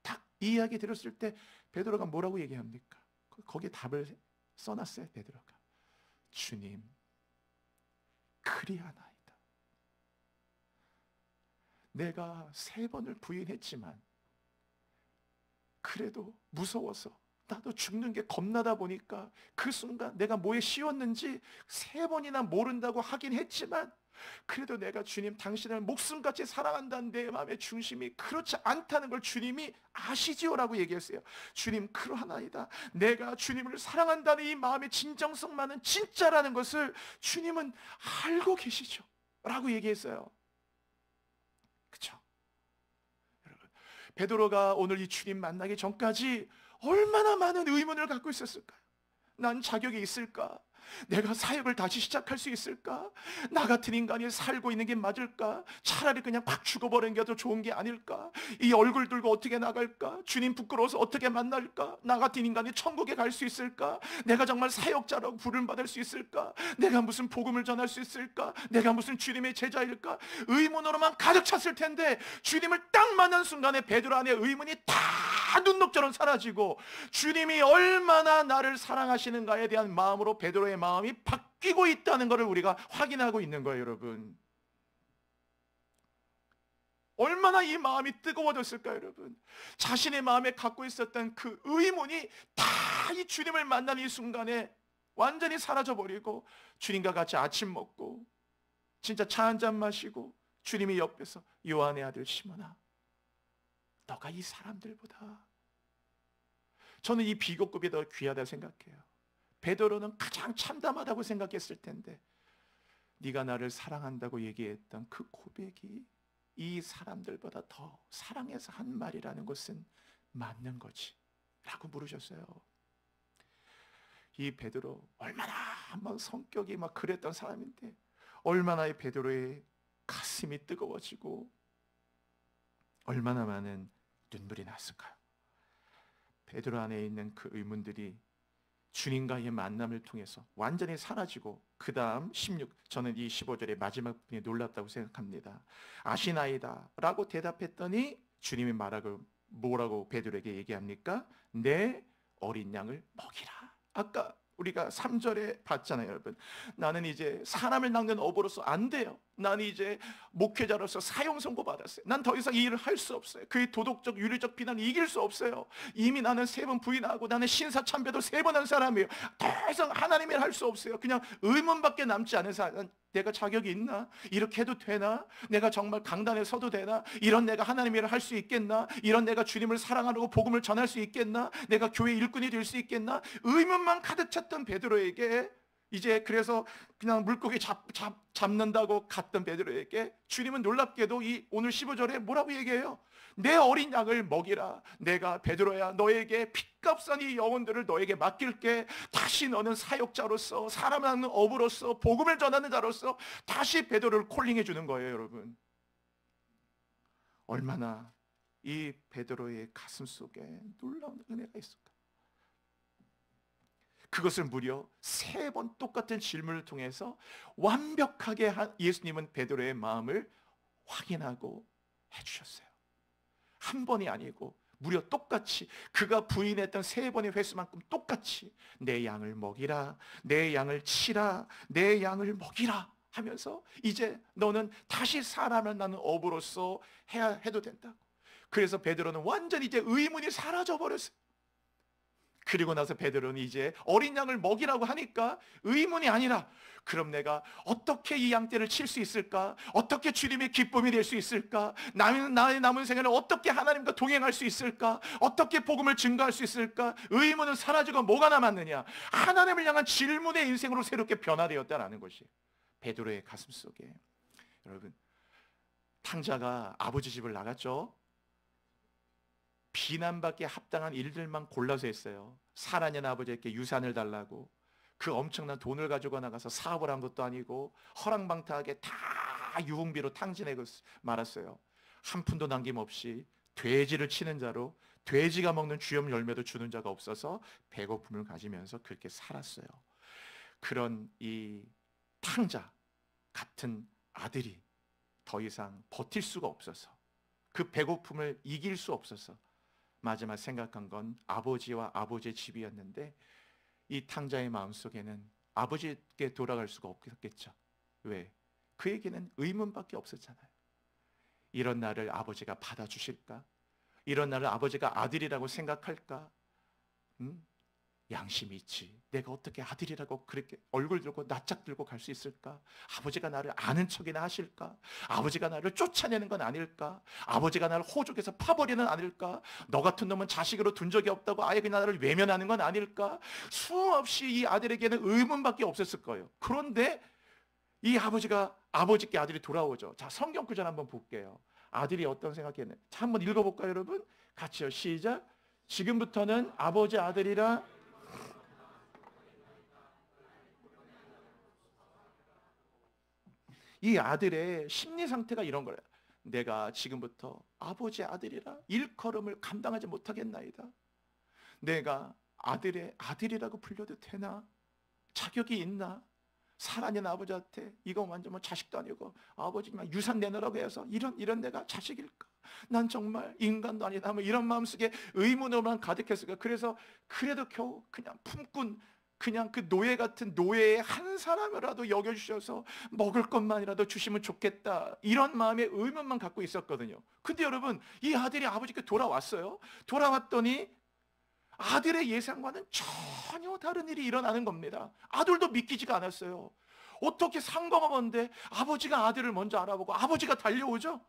딱 이 이야기 들었을 때 베드로가 뭐라고 얘기합니까? 거기에 답을 써놨어요. 베드로가 주님 그리하나이다. 내가 3번을 부인했지만 그래도 무서워서 나도 죽는 게 겁나다 보니까 그 순간 내가 뭐에 씌웠는지 3번이나 모른다고 하긴 했지만 그래도 내가 주님 당신을 목숨같이 사랑한다는 내 마음의 중심이 그렇지 않다는 걸 주님이 아시지요? 라고 얘기했어요. 주님 그러하나이다. 내가 주님을 사랑한다는 이 마음의 진정성만은 진짜라는 것을 주님은 알고 계시죠? 라고 얘기했어요. 그렇죠? 여러분, 베드로가 오늘 이 주님 만나기 전까지 얼마나 많은 의문을 갖고 있었을까요? 난 자격이 있을까? 내가 사역을 다시 시작할 수 있을까? 나 같은 인간이 살고 있는 게 맞을까? 차라리 그냥 팍 죽어버리는 게 더 좋은 게 아닐까? 이 얼굴 들고 어떻게 나갈까? 주님 부끄러워서 어떻게 만날까? 나 같은 인간이 천국에 갈 수 있을까? 내가 정말 사역자라고 부름받을 수 있을까? 내가 무슨 복음을 전할 수 있을까? 내가 무슨 주님의 제자일까? 의문으로만 가득 찼을 텐데 주님을 딱 만난 순간에 베드로 안에 의문이 다 눈녹처럼 사라지고 주님이 얼마나 나를 사랑하시는가에 대한 마음으로 베드로의 마음이 바뀌고 있다는 것을 우리가 확인하고 있는 거예요. 여러분, 얼마나 이 마음이 뜨거워졌을까요? 여러분, 자신의 마음에 갖고 있었던 그 의문이 다 이 주님을 만나는 이 순간에 완전히 사라져버리고 주님과 같이 아침 먹고 진짜 차 한잔 마시고 주님이 옆에서 요한의 아들 시몬아, 너가 이 사람들보다, 저는 이 비교급이 더 귀하다 생각해요. 베드로는 가장 참담하다고 생각했을 텐데 네가 나를 사랑한다고 얘기했던 그 고백이 이 사람들보다 더 사랑해서 한 말이라는 것은 맞는 거지 라고 물으셨어요. 이 베드로 얼마나 막 성격이 막 그랬던 사람인데 얼마나 이 베드로의 가슴이 뜨거워지고 얼마나 많은 눈물이 났을까요? 베드로 안에 있는 그 의문들이 주님과의 만남을 통해서 완전히 사라지고 그 다음 16, 저는 이 15절의 마지막 부분이 놀랍다고 생각합니다. 아시나이다 라고 대답했더니 주님이 뭐라고 베드로에게 얘기합니까? 내 어린 양을 먹이라. 아까 우리가 3절에 봤잖아요. 여러분, 나는 이제 사람을 낚는 어부로서 안 돼요. 나는 이제 목회자로서 사형 선고받았어요. 난 더 이상 이 일을 할 수 없어요. 그의 도덕적 윤리적 비난을 이길 수 없어요. 이미 나는 3번 부인하고 나는 신사참배도 3번 한 사람이에요. 더 이상 하나님의 일을 할 수 없어요. 그냥 의문밖에 남지 않은 사람. 내가 자격이 있나? 이렇게 해도 되나? 내가 정말 강단에 서도 되나? 이런 내가 하나님의 일을 할 수 있겠나? 이런 내가 주님을 사랑하고 복음을 전할 수 있겠나? 내가 교회 일꾼이 될 수 있겠나? 의문만 가득 찼던 베드로에게 이제 그래서 그냥 물고기 잡는다고 갔던 베드로에게 주님은 놀랍게도 이 오늘 15절에 뭐라고 얘기해요? 내 어린 양을 먹이라. 내가 베드로야 너에게 핏값싼 이 영혼들을 너에게 맡길게. 다시 너는 사역자로서 사람을 낳는 어부로서 복음을 전하는 자로서 다시 베드로를 콜링해 주는 거예요. 여러분, 얼마나 이 베드로의 가슴 속에 놀라운 은혜가 있을까? 그것을 무려 3번 똑같은 질문을 통해서 완벽하게 예수님은 베드로의 마음을 확인하고 해주셨어요. 한 번이 아니고 무려 똑같이 그가 부인했던 3번의 횟수만큼 똑같이 내 양을 먹이라, 내 양을 치라, 내 양을 먹이라 하면서 이제 너는 다시 사람을 낳는 어부로서 해도 된다고. 그래서 베드로는 완전히 이제 의문이 사라져 버렸어요. 그리고 나서 베드로는 이제 어린 양을 먹이라고 하니까 의문이 아니라 그럼 내가 어떻게 이 양떼를 칠 수 있을까? 어떻게 주님의 기쁨이 될 수 있을까? 나의 남은 생애를 어떻게 하나님과 동행할 수 있을까? 어떻게 복음을 증거할 수 있을까? 의문은 사라지고 뭐가 남았느냐? 하나님을 향한 질문의 인생으로 새롭게 변화되었다는 것이 베드로의 가슴 속에. 여러분, 탕자가 아버지 집을 나갔죠. 비난받기에 합당한 일들만 골라서 했어요. 살아있는 아버지에게 유산을 달라고 그 엄청난 돈을 가지고 나가서 사업을 한 것도 아니고 허랑방탕하게 다 유흥비로 탕진해 말았어요. 한 푼도 남김없이 돼지를 치는 자로 돼지가 먹는 주염 열매도 주는 자가 없어서 배고픔을 가지면서 그렇게 살았어요. 그런 이 탕자 같은 아들이 더 이상 버틸 수가 없어서, 그 배고픔을 이길 수 없어서 마지막 생각한 건 아버지와 아버지의 집이었는데, 이 탕자의 마음속에는 아버지께 돌아갈 수가 없겠죠. 왜? 그에게는 의문밖에 없었잖아요. 이런 나를 아버지가 받아주실까? 이런 나를 아버지가 아들이라고 생각할까? 양심이 있지. 내가 어떻게 아들이라고 그렇게 얼굴 들고 낯짝 들고 갈 수 있을까? 아버지가 나를 아는 척이나 하실까? 아버지가 나를 쫓아내는 건 아닐까? 아버지가 나를 호적에서 파버리는 아닐까? 너 같은 놈은 자식으로 둔 적이 없다고 아예 그냥 나를 외면하는 건 아닐까? 수없이 이 아들에게는 의문밖에 없었을 거예요. 그런데 이 아버지가 아버지께 아들이 돌아오죠. 자, 성경 구절 한번 볼게요. 아들이 어떤 생각했는지. 자, 한번 읽어볼까요, 여러분? 같이요. 시작. 지금부터는 아버지 아들이라. 이 아들의 심리 상태가 이런 거예요. 내가 지금부터 아버지 아들이라 일컬음을 감당하지 못하겠나이다. 내가 아들의 아들이라고 불려도 되나? 자격이 있나? 살아있는 아버지한테 이거 완전 뭐 자식도 아니고 아버지만 유산 내놓으라고 해서 이런 내가 자식일까? 난 정말 인간도 아니다. 뭐 이런 마음속에 의문으로만 가득했을까? 그래서 그래도 겨우 그냥 품꾼, 그냥 그 노예 같은 노예의 한 사람이라도 여겨주셔서 먹을 것만이라도 주시면 좋겠다, 이런 마음의 의문만 갖고 있었거든요. 근데 여러분, 이 아들이 아버지께 돌아왔어요. 돌아왔더니 아들의 예상과는 전혀 다른 일이 일어나는 겁니다. 아들도 믿기지가 않았어요. 어떻게 상검하건대 아버지가 아들을 먼저 알아보고 아버지가 달려오죠.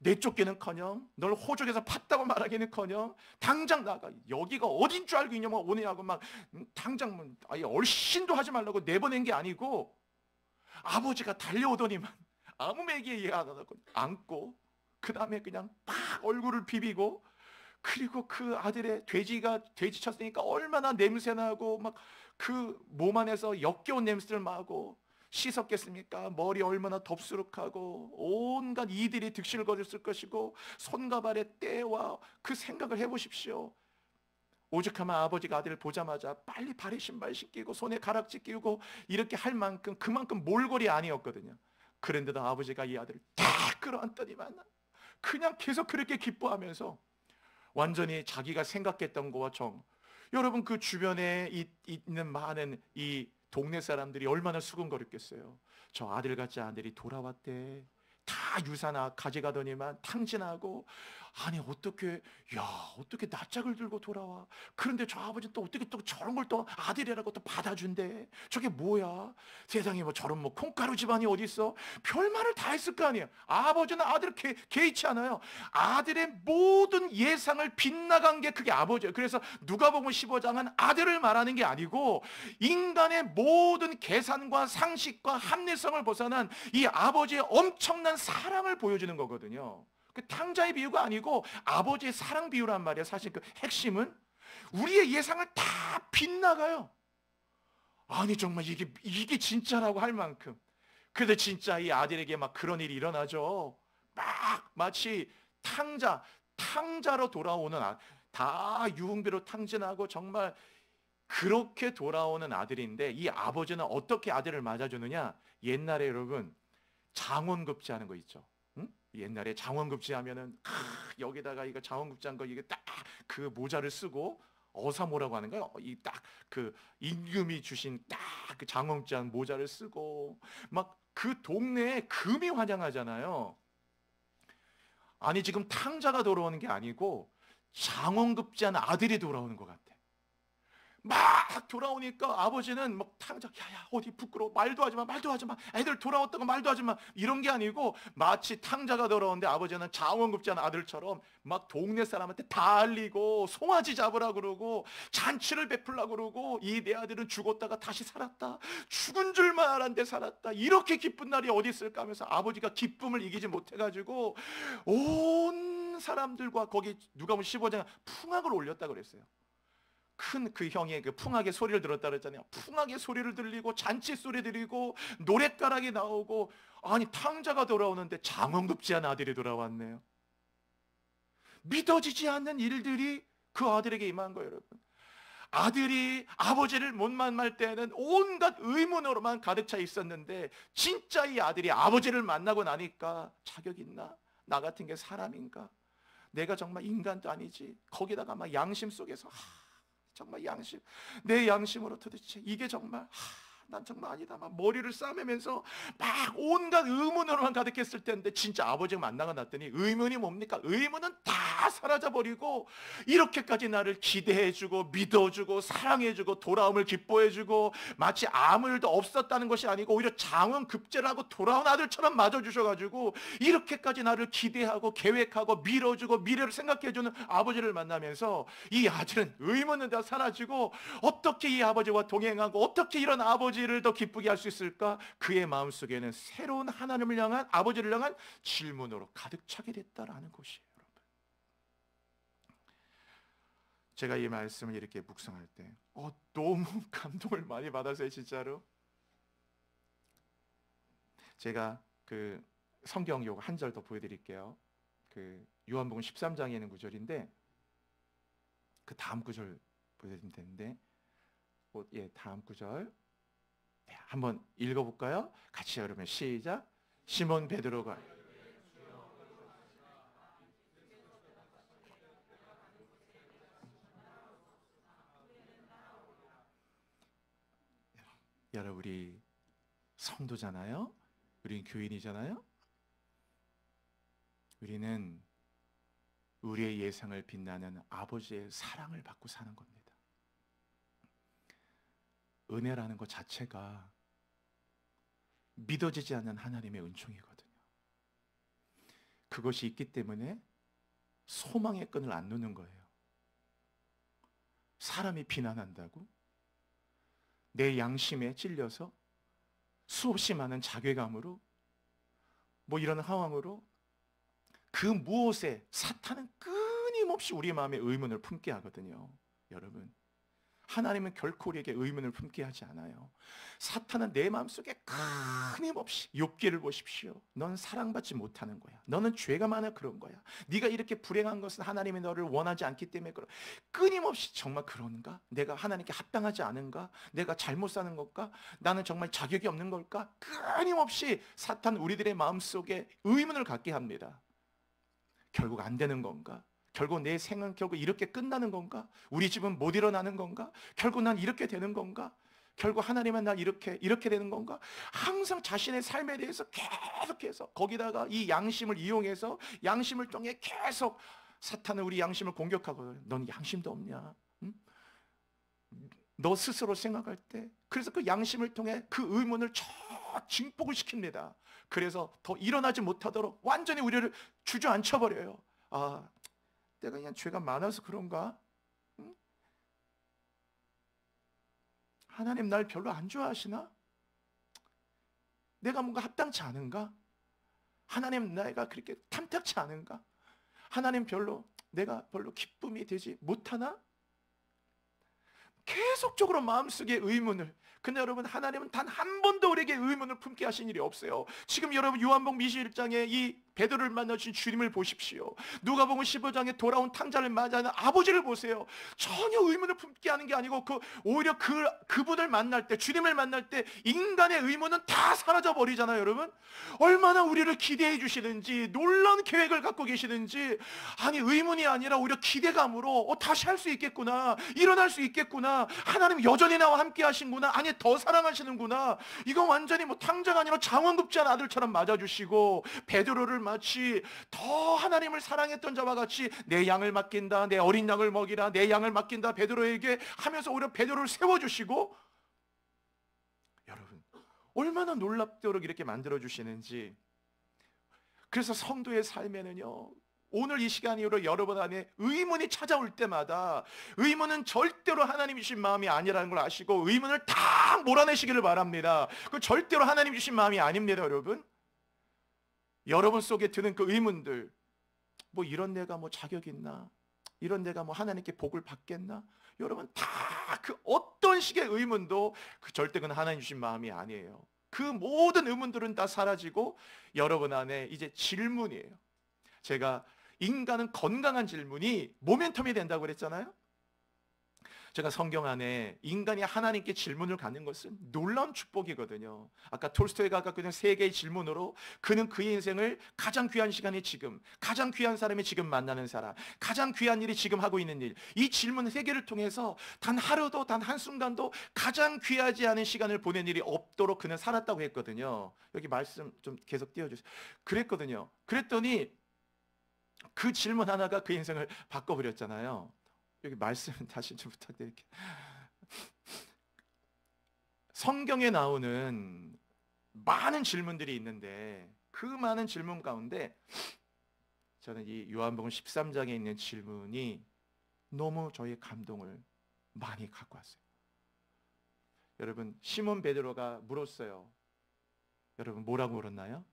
내쫓기는커녕 널 호적에서 팠다고 말하기는커녕 당장 나가, 여기가 어딘 줄 알고 이놈아 오느냐고 막 당장 아예 얼씬도 하지 말라고 내보낸 게 아니고, 아버지가 달려오더니만 아무 얘기 안 하고 안고 그 다음에 그냥 팍 얼굴을 비비고, 그리고 그 아들의 돼지 쳤으니까 얼마나 냄새나고 막 그 몸 안에서 역겨운 냄새를 맡고 씻었겠습니까? 머리 얼마나 덥수룩하고 온갖 이들이 득실거렸을 것이고, 손과 발의 때와 그 생각을 해보십시오. 오죽하면 아버지가 아들을 보자마자 빨리 발에 신발 신기고 손에 가락지 끼우고 이렇게 할 만큼 그만큼 몰골이 아니었거든요. 그런데도 아버지가 이 아들을 다 끌어안더니만 그냥 계속 그렇게 기뻐하면서 완전히 자기가 생각했던 거와 여러분, 그 주변에 있는 많은 이 동네 사람들이 얼마나 수군거렸겠어요. 저 아들같이 아들이 돌아왔대. 다 유산아 가져가더니만 탕진하고, 아니 어떻게 낯짝을 들고 돌아와. 그런데 저 아버지는 또 어떻게 또 저런 걸 또 아들이라고 또 받아준대. 저게 뭐야? 세상에 뭐 저런 뭐 콩가루 집안이 어디 있어? 별말을 다 했을 거 아니에요. 아버지는 아들을 개의치 않아요. 아들의 모든 예상을 빗나간 게 그게 아버지예요. 그래서 누가복음 15장은 아들을 말하는 게 아니고 인간의 모든 계산과 상식과 합리성을 벗어난 이 아버지의 엄청난 사랑을 보여주는 거거든요. 그 탕자의 비유가 아니고 아버지의 사랑 비유란 말이에요. 사실 그 핵심은 우리의 예상을 다 빗나가요. 아니 정말 이게 진짜라고 할 만큼. 그래서 진짜 이 아들에게 막 그런 일이 일어나죠. 막 마치 탕자로 돌아오는 다 유흥비로 탕진하고 정말 그렇게 돌아오는 아들인데, 이 아버지는 어떻게 아들을 맞아주느냐? 옛날에 여러분 장원급제 하는 거 있죠. 응? 옛날에 장원급제 하면은 여기다가 이거 장원급제한 거 이게 딱 그 모자를 쓰고, 어사모라고 하는 거요. 이 딱 그 임금이 주신 딱 그 장원급제한 모자를 쓰고 막 그 동네에 금이 환영하잖아요. 아니 지금 탕자가 돌아오는 게 아니고 장원급제한 아들이 돌아오는 것 같아. 막 돌아오니까 아버지는 막 탕자, 야야 어디 부끄러워, 말도 하지 마, 애들 돌아왔다고 말도 하지 마, 이런 게 아니고 마치 탕자가 돌아오는데 아버지는 장원급제한 아들처럼 막 동네 사람한테 다 알리고 송아지 잡으라 그러고 잔치를 베풀라 그러고, 이 내 아들은 죽었다가 다시 살았다, 죽은 줄만 알았는데 살았다, 이렇게 기쁜 날이 어디 있을까 하면서 아버지가 기쁨을 이기지 못해가지고 온 사람들과 거기 누가복음 15장 풍악을 올렸다 그랬어요. 큰 그 형의 그 풍악의 소리를 들었다 그랬잖아요. 풍악의 소리를 들리고 잔치 소리 들리고 노랫가락이 나오고, 아니 탕자가 돌아오는데 장원급제한 아들이 돌아왔네요. 믿어지지 않는 일들이 그 아들에게 임한 거예요, 여러분. 아들이 아버지를 못 만날 때는 온갖 의문으로만 가득 차 있었는데 진짜 이 아들이 아버지를 만나고 나니까 자격 있나? 나 같은 게 사람인가? 내가 정말 인간도 아니지. 거기다가 막 양심 속에서 정말 양심, 내 양심으로 도대체 이게 정말 난 정말 아니다. 막 머리를 싸매면서 막 온갖 의문으로만 가득했을 텐데 진짜 아버지가 만나고 났더니 의문이 뭡니까? 의문은 다 사라져버리고 이렇게까지 나를 기대해주고 믿어주고 사랑해주고 돌아옴을 기뻐해주고 마치 아무 일도 없었다는 것이 아니고 오히려 장원급제라고 돌아온 아들처럼 맞아주셔가지고 이렇게까지 나를 기대하고 계획하고 밀어주고 미래를 생각해주는 아버지를 만나면서 이 아들은 의문은 다 사라지고 어떻게 이 아버지와 동행하고 어떻게 이런 아버지를 더 기쁘게 할 수 있을까? 그의 마음속에는 새로운 하나님을 향한 아버지를 향한 질문으로 가득 차게 됐다라는 것이에요. 여러분, 제가 이 말씀을 이렇게 묵상할 때 너무 감동을 많이 받았어요. 진짜로 제가 그 성경 요거 한 절 더 보여드릴게요. 그 요한복음 13장에 있는 구절인데 그 다음 구절 보여드리면 되는데 다음 구절 한번 읽어볼까요? 같이 여러분 시작. 시몬 베드로가 여러분 우리 성도잖아요. 우린 교인이잖아요. 우리는 우리의 예상을 빛나는 아버지의 사랑을 받고 사는 겁니다. 은혜라는 것 자체가 믿어지지 않는 하나님의 은총이거든요. 그것이 있기 때문에 소망의 끈을 안 놓는 거예요. 사람이 비난한다고 내 양심에 찔려서 수없이 많은 자괴감으로 이런 상황으로 그 무엇에 사탄은 끊임없이 우리 마음에 의문을 품게 하거든요. 여러분, 하나님은 결코 우리에게 의문을 품게 하지 않아요. 사탄은 내 마음속에 끊임없이 욥기를 보십시오. 넌 사랑받지 못하는 거야. 너는 죄가 많아 그런 거야. 네가 이렇게 불행한 것은 하나님이 너를 원하지 않기 때문에 그런. 끊임없이 정말 그런가? 내가 하나님께 합당하지 않은가? 내가 잘못 사는 걸까? 나는 정말 자격이 없는 걸까? 끊임없이 사탄 우리들의 마음속에 의문을 갖게 합니다. 결국 안 되는 건가? 결국 내 생은 결국 이렇게 끝나는 건가? 우리 집은 못 일어나는 건가? 결국 난 이렇게 되는 건가? 결국 하나님은 날 이렇게 되는 건가? 항상 자신의 삶에 대해서 계속해서 거기다가 이 양심을 이용해서 양심을 통해 계속 사탄은 우리 양심을 공격하거든요. 넌 양심도 없냐? 응? 너 스스로 생각할 때 그래서 그 양심을 통해 그 의문을 증폭을 시킵니다. 그래서 더 일어나지 못하도록 완전히 우리를 주저앉혀버려요. 내가 그냥 죄가 많아서 그런가? 응? 하나님 날 별로 안 좋아하시나? 내가 뭔가 합당치 않은가? 하나님 내가 그렇게 탐탁치 않은가? 하나님 내가 별로 기쁨이 되지 못하나? 계속적으로 마음속에 의문을. 근데 여러분, 하나님은 단 한 번도 우리에게 의문을 품게 하신 일이 없어요. 지금 여러분 요한복음 21장에 이 베드로를 만나신 주님을 보십시오. 누가복음 15장에 돌아온 탕자를 맞이하는 아버지를 보세요. 전혀 의문을 품게 하는 게 아니고 오히려 그분을 만날 때, 주님을 만날 때 인간의 의문은 다 사라져 버리잖아요. 여러분, 얼마나 우리를 기대해 주시는지, 놀라운 계획을 갖고 계시는지. 아니, 의문이 아니라 오히려 기대감으로 다시 할 수 있겠구나, 일어날 수 있겠구나, 하나님 여전히 나와 함께 하신구나, 아니 더 사랑하시는구나. 이건 완전히 탕자가 아니라 장원급제한 아들처럼 맞아주시고, 베드로를 마치 더 하나님을 사랑했던 자와 같이 내 양을 맡긴다, 내 어린 양을 먹이라, 내 양을 맡긴다 베드로에게 하면서 오히려 베드로를 세워주시고, 여러분 얼마나 놀랍도록 이렇게 만들어주시는지. 그래서 성도의 삶에는요, 오늘 이 시간 이후로 여러분 안에 의문이 찾아올 때마다 의문은 절대로 하나님이 주신 마음이 아니라는 걸 아시고 의문을 다 몰아내시기를 바랍니다. 그 절대로 하나님이 주신 마음이 아닙니다. 여러분 속에 드는 그 의문들, 이런 내가 자격 있나? 이런 내가 하나님께 복을 받겠나? 여러분, 다 그 어떤 식의 의문도 절대 그건 하나님 주신 마음이 아니에요. 그 모든 의문들은 다 사라지고 여러분 안에 이제 질문이에요. 제가 인간은 건강한 질문이 모멘텀이 된다고 그랬잖아요. 제가 성경 안에 인간이 하나님께 질문을 갖는 것은 놀라운 축복이거든요. 아까 톨스토이가 아까 그냥 세 개의 질문으로 그는 그의 인생을 가장 귀한 시간이 지금, 가장 귀한 사람이 지금 만나는 사람, 가장 귀한 일이 지금 하고 있는 일, 이 질문 세 개를 통해서 단 하루도 단 한순간도 가장 귀하지 않은 시간을 보낸 일이 없도록 그는 살았다고 했거든요. 여기 말씀 좀 계속 띄워주세요. 그랬거든요. 그랬더니 그 질문 하나가 그 인생을 바꿔버렸잖아요. 여기 말씀 다시 좀 부탁드릴게요. 성경에 나오는 많은 질문들이 있는데 그 많은 질문 가운데 저는 이 요한복음 13장에 있는 질문이 너무 저의 감동을 많이 갖고 왔어요. 여러분, 시몬 베드로가 물었어요. 여러분, 뭐라고 물었나요?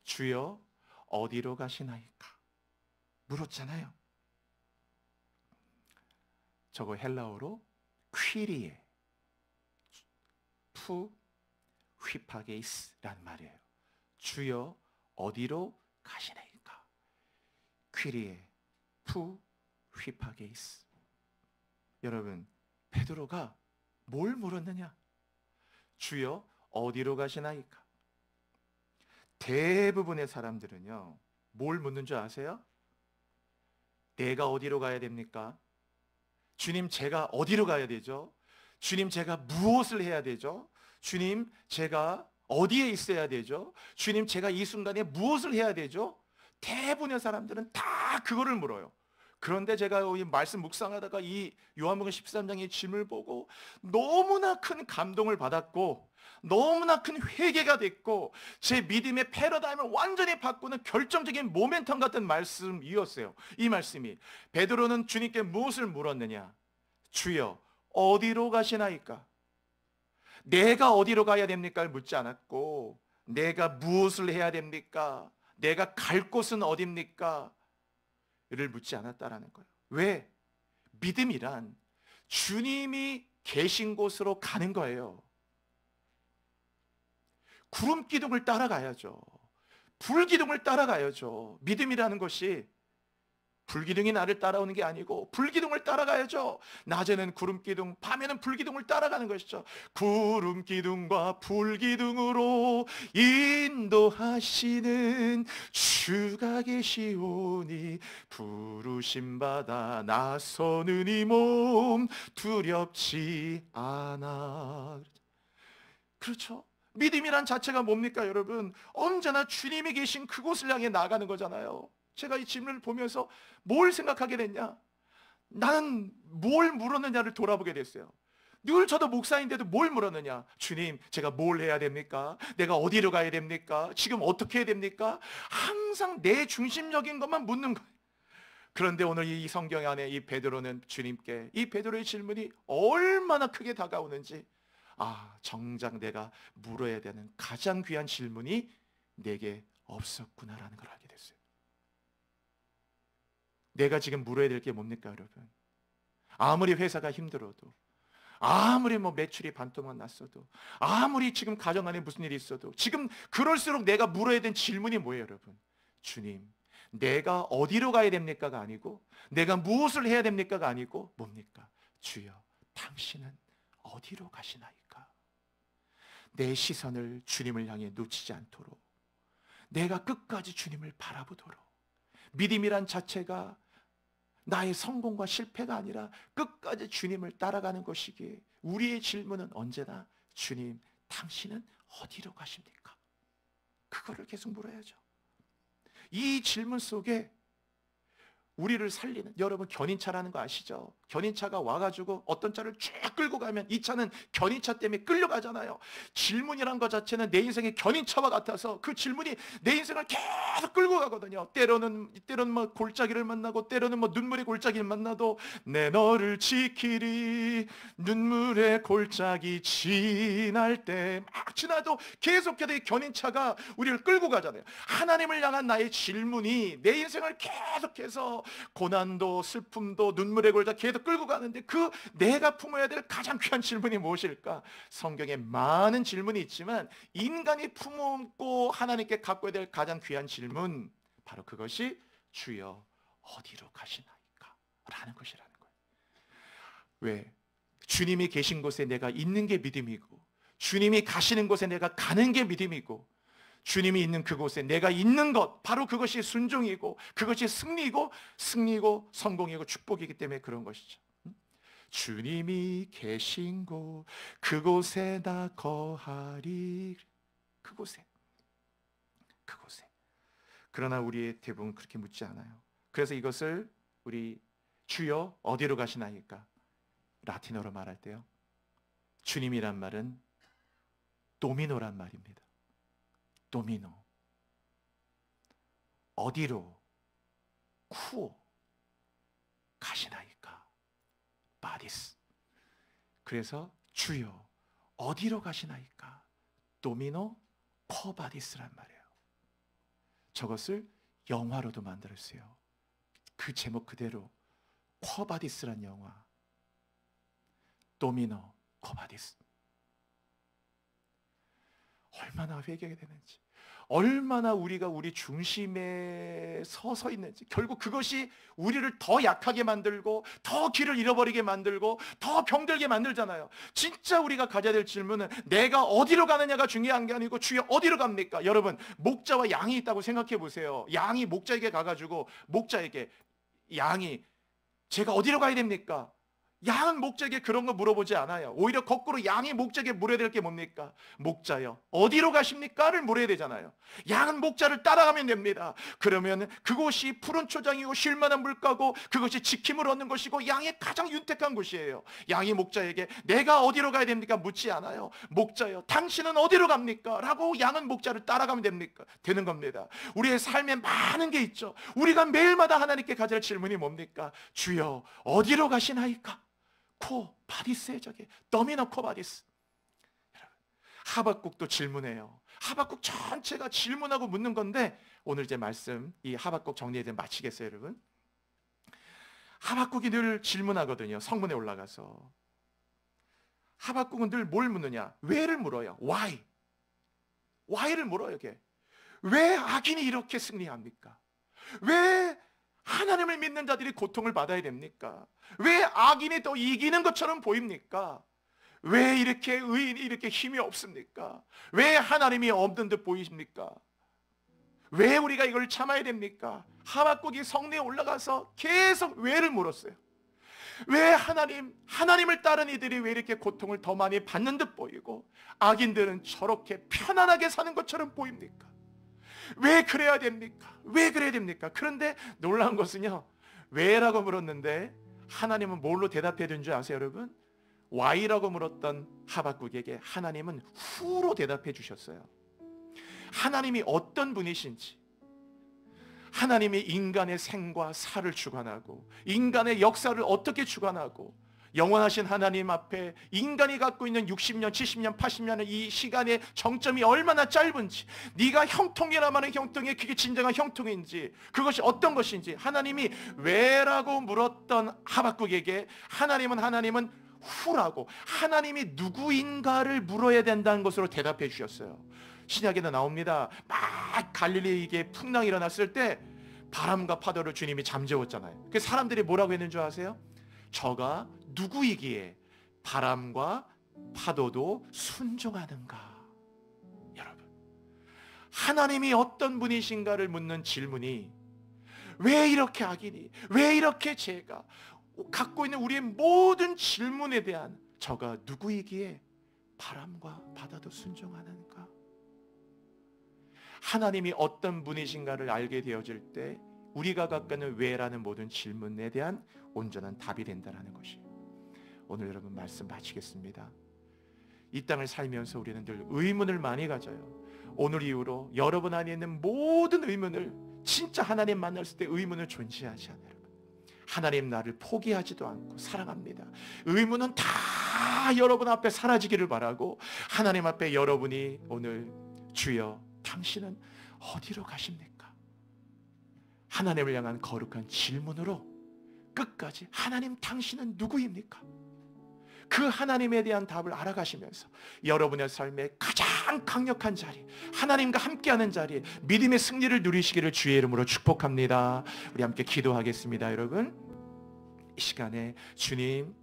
주여, 어디로 가시나이까? 물었잖아요. 저거 헬라어로 퀴리에 푸 휘파게이스라는 말이에요. 주여 어디로 가시나이까? 퀴리에 푸 휘파게이스. 여러분, 베드로가 뭘 물었느냐? 주여 어디로 가시나이까? 대부분의 사람들은요, 뭘 묻는 줄 아세요? 내가 어디로 가야 됩니까? 주님, 제가 어디로 가야 되죠? 주님, 제가 무엇을 해야 되죠? 주님, 제가 어디에 있어야 되죠? 주님, 제가 이 순간에 무엇을 해야 되죠? 대부분의 사람들은 다 그거를 물어요. 그런데 제가 이 말씀 묵상하다가 이 요한복음 13장의 질문을 보고 너무나 큰 감동을 받았고 너무나 큰 회개가 됐고 제 믿음의 패러다임을 완전히 바꾸는 결정적인 모멘텀 같은 말씀이었어요. 이 말씀이 베드로는 주님께 무엇을 물었느냐? 주여 어디로 가시나이까? 내가 어디로 가야 됩니까? 묻지 않았고 내가 무엇을 해야 됩니까? 내가 갈 곳은 어디입니까? 를 묻지 않았다라는 거예요. 왜? 믿음이란 주님이 계신 곳으로 가는 거예요. 구름 기둥을 따라가야죠. 불 기둥을 따라가야죠. 믿음이라는 것이 불기둥이 나를 따라오는 게 아니고 불기둥을 따라가야죠. 낮에는 구름기둥, 밤에는 불기둥을 따라가는 것이죠. 구름기둥과 불기둥으로 인도하시는 주가 계시오니 부르심 받아 나서는 이 몸 두렵지 않아. 그렇죠? 믿음이란 자체가 뭡니까, 여러분? 언제나 주님이 계신 그곳을 향해 나가는 거잖아요. 제가 이 질문을 보면서 뭘 생각하게 됐냐? 나는 뭘 물었느냐를 돌아보게 됐어요. 늘 저도 목사인데도 뭘 물었느냐? 주님, 제가 뭘 해야 됩니까? 내가 어디로 가야 됩니까? 지금 어떻게 해야 됩니까? 항상 내 중심적인 것만 묻는 거예요. 그런데 오늘 이 성경 안에 이 베드로는 주님께 이 베드로의 질문이 얼마나 크게 다가오는지, 정작 내가 물어야 되는 가장 귀한 질문이 내게 없었구나라는 걸 알게 됐어요. 내가 지금 물어야 될 게 뭡니까, 여러분? 아무리 회사가 힘들어도, 아무리 매출이 반토막 났어도, 아무리 지금 가정 안에 무슨 일이 있어도, 지금 그럴수록 내가 물어야 되는 질문이 뭐예요, 여러분? 주님, 내가 어디로 가야 됩니까가 아니고, 내가 무엇을 해야 됩니까가 아니고, 뭡니까? 주여, 당신은 어디로 가시나이까? 내 시선을 주님을 향해 놓치지 않도록, 내가 끝까지 주님을 바라보도록, 믿음이란 자체가 나의 성공과 실패가 아니라 끝까지 주님을 따라가는 것이기에 우리의 질문은 언제나 주님, 당신은 어디로 가십니까? 그거를 계속 물어야죠. 이 질문 속에 우리를 살리는, 여러분 견인차라는 거 아시죠? 견인차가 와가지고 어떤 차를 쭉 끌고 가면 이 차는 견인차 때문에 끌려가잖아요. 질문이란 것 자체는 내 인생의 견인차와 같아서 그 질문이 내 인생을 계속 끌고 가거든요. 때로는 골짜기를 만나고, 때로는 눈물의 골짜기를 만나도 내 너를 지키리, 눈물의 골짜기 지날 때 막 지나도 계속해서 견인차가 우리를 끌고 가잖아요. 하나님을 향한 나의 질문이 내 인생을 계속해서 고난도 슬픔도 눈물의 골짜기 계속 끌고 가는데, 그 내가 품어야 될 가장 귀한 질문이 무엇일까? 성경에 많은 질문이 있지만 인간이 품고 하나님께 갖고 될 가장 귀한 질문, 바로 그것이 주여 어디로 가시나이까? 라는 것이라는 거예요. 왜? 주님이 계신 곳에 내가 있는 게 믿음이고, 주님이 가시는 곳에 내가 가는 게 믿음이고, 주님이 있는 그곳에 내가 있는 것, 바로 그것이 순종이고, 그것이 승리고 성공이고 축복이기 때문에 그런 것이죠. 주님이 계신 곳, 그곳에 나 거하리. 그곳에. 그러나 우리의 대부분 그렇게 묻지 않아요. 그래서 이것을 우리 주여 어디로 가시나이까? 라틴어로 말할 때요, 주님이란 말은 도미노란 말입니다. 도미노. 어디로 쿠오 가시나이까? 바디스. 그래서 주여 어디로 가시나이까? 도미노 코바디스란 말이에요. 저것을 영화로도 만들었어요. 그 제목 그대로 코바디스란 영화. 도미노 코바디스. 얼마나 회개가 되는지, 얼마나 우리가 우리 중심에 서서 있는지, 결국 그것이 우리를 더 약하게 만들고 더 길을 잃어버리게 만들고 더 병들게 만들잖아요. 진짜 우리가 가져야 될 질문은 내가 어디로 가느냐가 중요한 게 아니고 주여 어디로 갑니까? 여러분, 목자와 양이 있다고 생각해 보세요. 양이 목자에게 가가지고 목자에게, 양이 제가 어디로 가야 됩니까? 양은 목자에게 그런 거 물어보지 않아요. 오히려 거꾸로 양이 목자에게 물어야 될 게 뭡니까? 목자여 어디로 가십니까?를 물어야 되잖아요. 양은 목자를 따라가면 됩니다. 그러면 그곳이 푸른 초장이고 쉴만한 물가고 그것이 지킴을 얻는 것이고 양의 가장 윤택한 곳이에요. 양이 목자에게 내가 어디로 가야 됩니까? 묻지 않아요. 목자여 당신은 어디로 갑니까? 라고 양은 목자를 따라가면 되는 겁니다. 우리의 삶에 많은 게 있죠. 우리가 매일마다 하나님께 가질 질문이 뭡니까? 주여 어디로 가시나이까? 코 바디스의 적에 더미너 코 바디스. 하박국도 질문해요. 하박국 전체가 질문하고 묻는 건데, 오늘 이제 말씀 이 하박국 정리해서 마치겠어요, 여러분. 하박국이 늘 질문하거든요. 성문에 올라가서 하박국은 늘 뭘 묻느냐? 왜를 물어요. why를 물어요. 이게 왜 악인이 이렇게 승리합니까? 왜 하나님을 믿는 자들이 고통을 받아야 됩니까? 왜 악인이 또 이기는 것처럼 보입니까? 왜 이렇게 의인이 이렇게 힘이 없습니까? 왜 하나님이 없는 듯 보이십니까? 왜 우리가 이걸 참아야 됩니까? 하박국이 성내에 올라가서 계속 왜를 물었어요. 왜 하나님을 따른 이들이 왜 이렇게 고통을 더 많이 받는 듯 보이고 악인들은 저렇게 편안하게 사는 것처럼 보입니까? 왜 그래야 됩니까? 왜 그래야 됩니까? 그런데 놀라운 것은요, 왜라고 물었는데 하나님은 뭘로 대답해 준 줄 아세요, 여러분? why라고 물었던 하박국에게 하나님은 who로 대답해 주셨어요. 하나님이 어떤 분이신지, 하나님이 인간의 생과 사를 주관하고 인간의 역사를 어떻게 주관하고 영원하신 하나님 앞에 인간이 갖고 있는 60년, 70년, 80년의 이 시간의 정점이 얼마나 짧은지, 네가 형통이라 하는 형통이 그게 진정한 형통인지, 그것이 어떤 것인지 하나님이 왜라고 물었던 하박국에게 하나님은 후라고, 하나님이 누구인가를 물어야 된다는 것으로 대답해 주셨어요. 신약에도 나옵니다. 막 갈릴리에 풍랑이 일어났을 때 바람과 파도를 주님이 잠재웠잖아요. 그 사람들이 뭐라고 했는 줄 아세요? 저가 누구이기에 바람과 파도도 순종하는가? 여러분, 하나님이 어떤 분이신가를 묻는 질문이, 왜 이렇게 악인이, 왜 이렇게 죄가, 갖고 있는 우리의 모든 질문에 대한 저가 누구이기에 바람과 바다도 순종하는가? 하나님이 어떤 분이신가를 알게 되어질 때 우리가 갖고 있는 왜라는 모든 질문에 대한 온전한 답이 된다는 것이에요. 오늘 여러분 말씀 마치겠습니다. 이 땅을 살면서 우리는 늘 의문을 많이 가져요. 오늘 이후로 여러분 안에 있는 모든 의문을, 진짜 하나님 만났을 때 의문을 존재하지 않아요. 하나님 나를 포기하지도 않고 사랑합니다. 의문은 다 여러분 앞에 사라지기를 바라고, 하나님 앞에 여러분이 오늘 주여 당신은 어디로 가십니까? 하나님을 향한 거룩한 질문으로 끝까지 하나님 당신은 누구입니까? 그 하나님에 대한 답을 알아가시면서 여러분의 삶의 가장 강력한 자리, 하나님과 함께하는 자리, 믿음의 승리를 누리시기를 주의 이름으로 축복합니다. 우리 함께 기도하겠습니다. 여러분, 이 시간에 주님,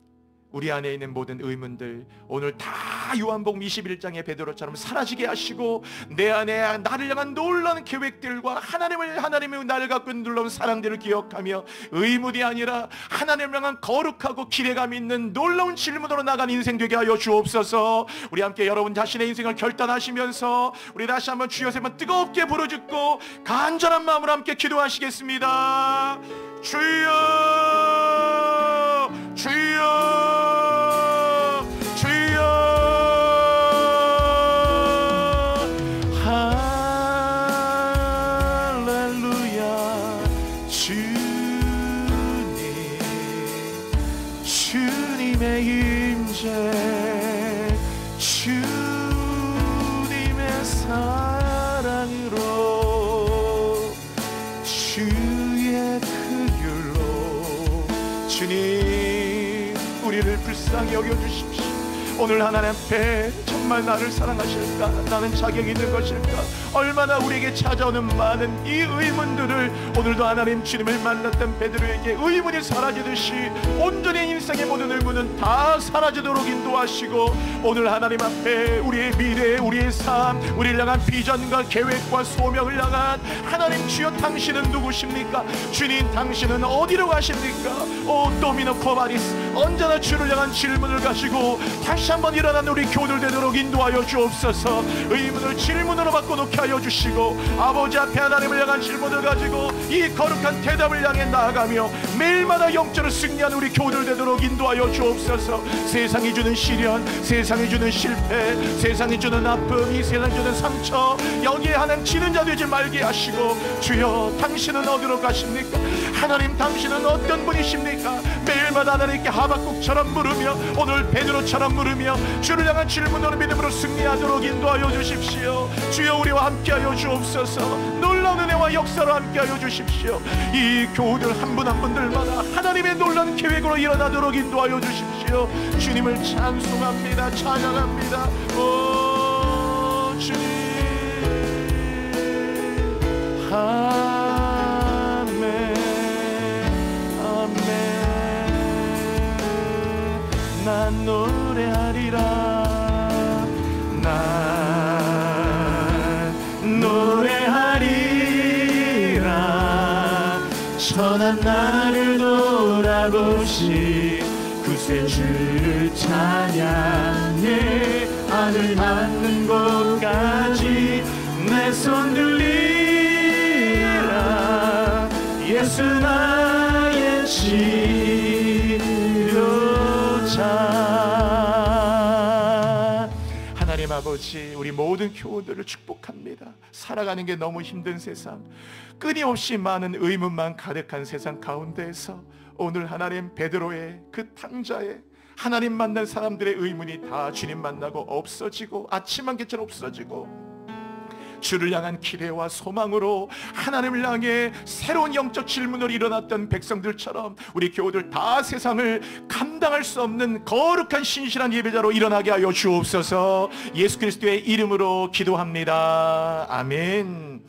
우리 안에 있는 모든 의문들 오늘 다 요한복음 21장의 베드로처럼 사라지게 하시고 내 안에 나를 향한 놀라운 계획들과 하나님의 나를 갖고 놀라운 사랑들을 기억하며 의문이 아니라 하나님을 향한 거룩하고 기대감 있는 놀라운 질문으로 나간 인생 되게 하여 주옵소서. 우리 함께 여러분 자신의 인생을 결단하시면서 우리 다시 한번 주여 세 번 뜨겁게 부르짖고 간절한 마음으로 함께 기도하시겠습니다. 주여 주여 주여 할렐루야. 주님의 임재 주님의 사랑으로 주의 그 율로 주님 우리를 불쌍히 여겨주십시오. 오늘 하나님 앞에 정말 나를 사랑하실까? 나는 자격이 있는 것일까? 얼마나 우리에게 찾아오는 많은 이 의문들을 오늘도 하나님 주님을 만났던 베드로에게 의문이 사라지듯이 온전히 인생의 모든 의문은 다 사라지도록 인도하시고 오늘 하나님 앞에 우리의 미래, 우리의 삶, 우리를 향한 비전과 계획과 소명을 향한 하나님 주여 당신은 누구십니까? 주님 당신은 어디로 가십니까? 오 도미노 코바리스 언제나 주를 향한 질문을 가지고 다시 한번 일어나는 우리 교우들 되도록 인도하여 주옵소서. 의문을 질문으로 바꿔놓게 하여 주시고 아버지 앞에 하나님을 향한 질문을 가지고 이 거룩한 대답을 향해 나아가며 매일마다 영적으로 승리하는 우리 교우들 되도록 인도하여 주옵소서. 세상이 주는 시련, 세상이 주는 실패, 세상이 주는 아픔, 이 세상이 주는 상처 여기에 하나님 지는 자 되지 말게 하시고 주여 당신은 어디로 가십니까? 하나님 당신은 어떤 분이십니까? 매일마다 하나님께 하박국처럼 물으며 오늘 베드로처럼 물으며 주를 향한 질문으로 믿음으로 승리하도록 인도하여 주십시오. 주여 우리와 함께하여 주옵소서. 놀라운 은혜와 역사로 함께하여 주십시오. 이 교우들 한 분 한 분들마다 하나님의 놀라운 계획으로 일어나도록 인도하여 주십시오. 주님을 찬송합니다. 찬양합니다. 오 주님 아멘 아멘. 난 노래하리라 난 노래하리라 천한 나를 돌아보시 구세주를 찬양해 하늘 닿는 곳까지 내 손 들리라 예수 나의 치료자. 하나님 아버지 우리 모든 교우들을 축복합니다. 살아가는 게 너무 힘든 세상, 끊임없이 많은 의문만 가득한 세상 가운데에서 오늘 하나님 베드로의 그 탕자에 하나님 만난 사람들의 의문이 다 주님 만나고 없어지고 아침 한개처럼 없어지고 주를 향한 기대와 소망으로 하나님을 향해 새로운 영적 질문으로 일어났던 백성들처럼 우리 교우들 다 세상을 감당할 수 없는 거룩한 신실한 예배자로 일어나게 하여 주옵소서. 예수 그리스도의 이름으로 기도합니다. 아멘.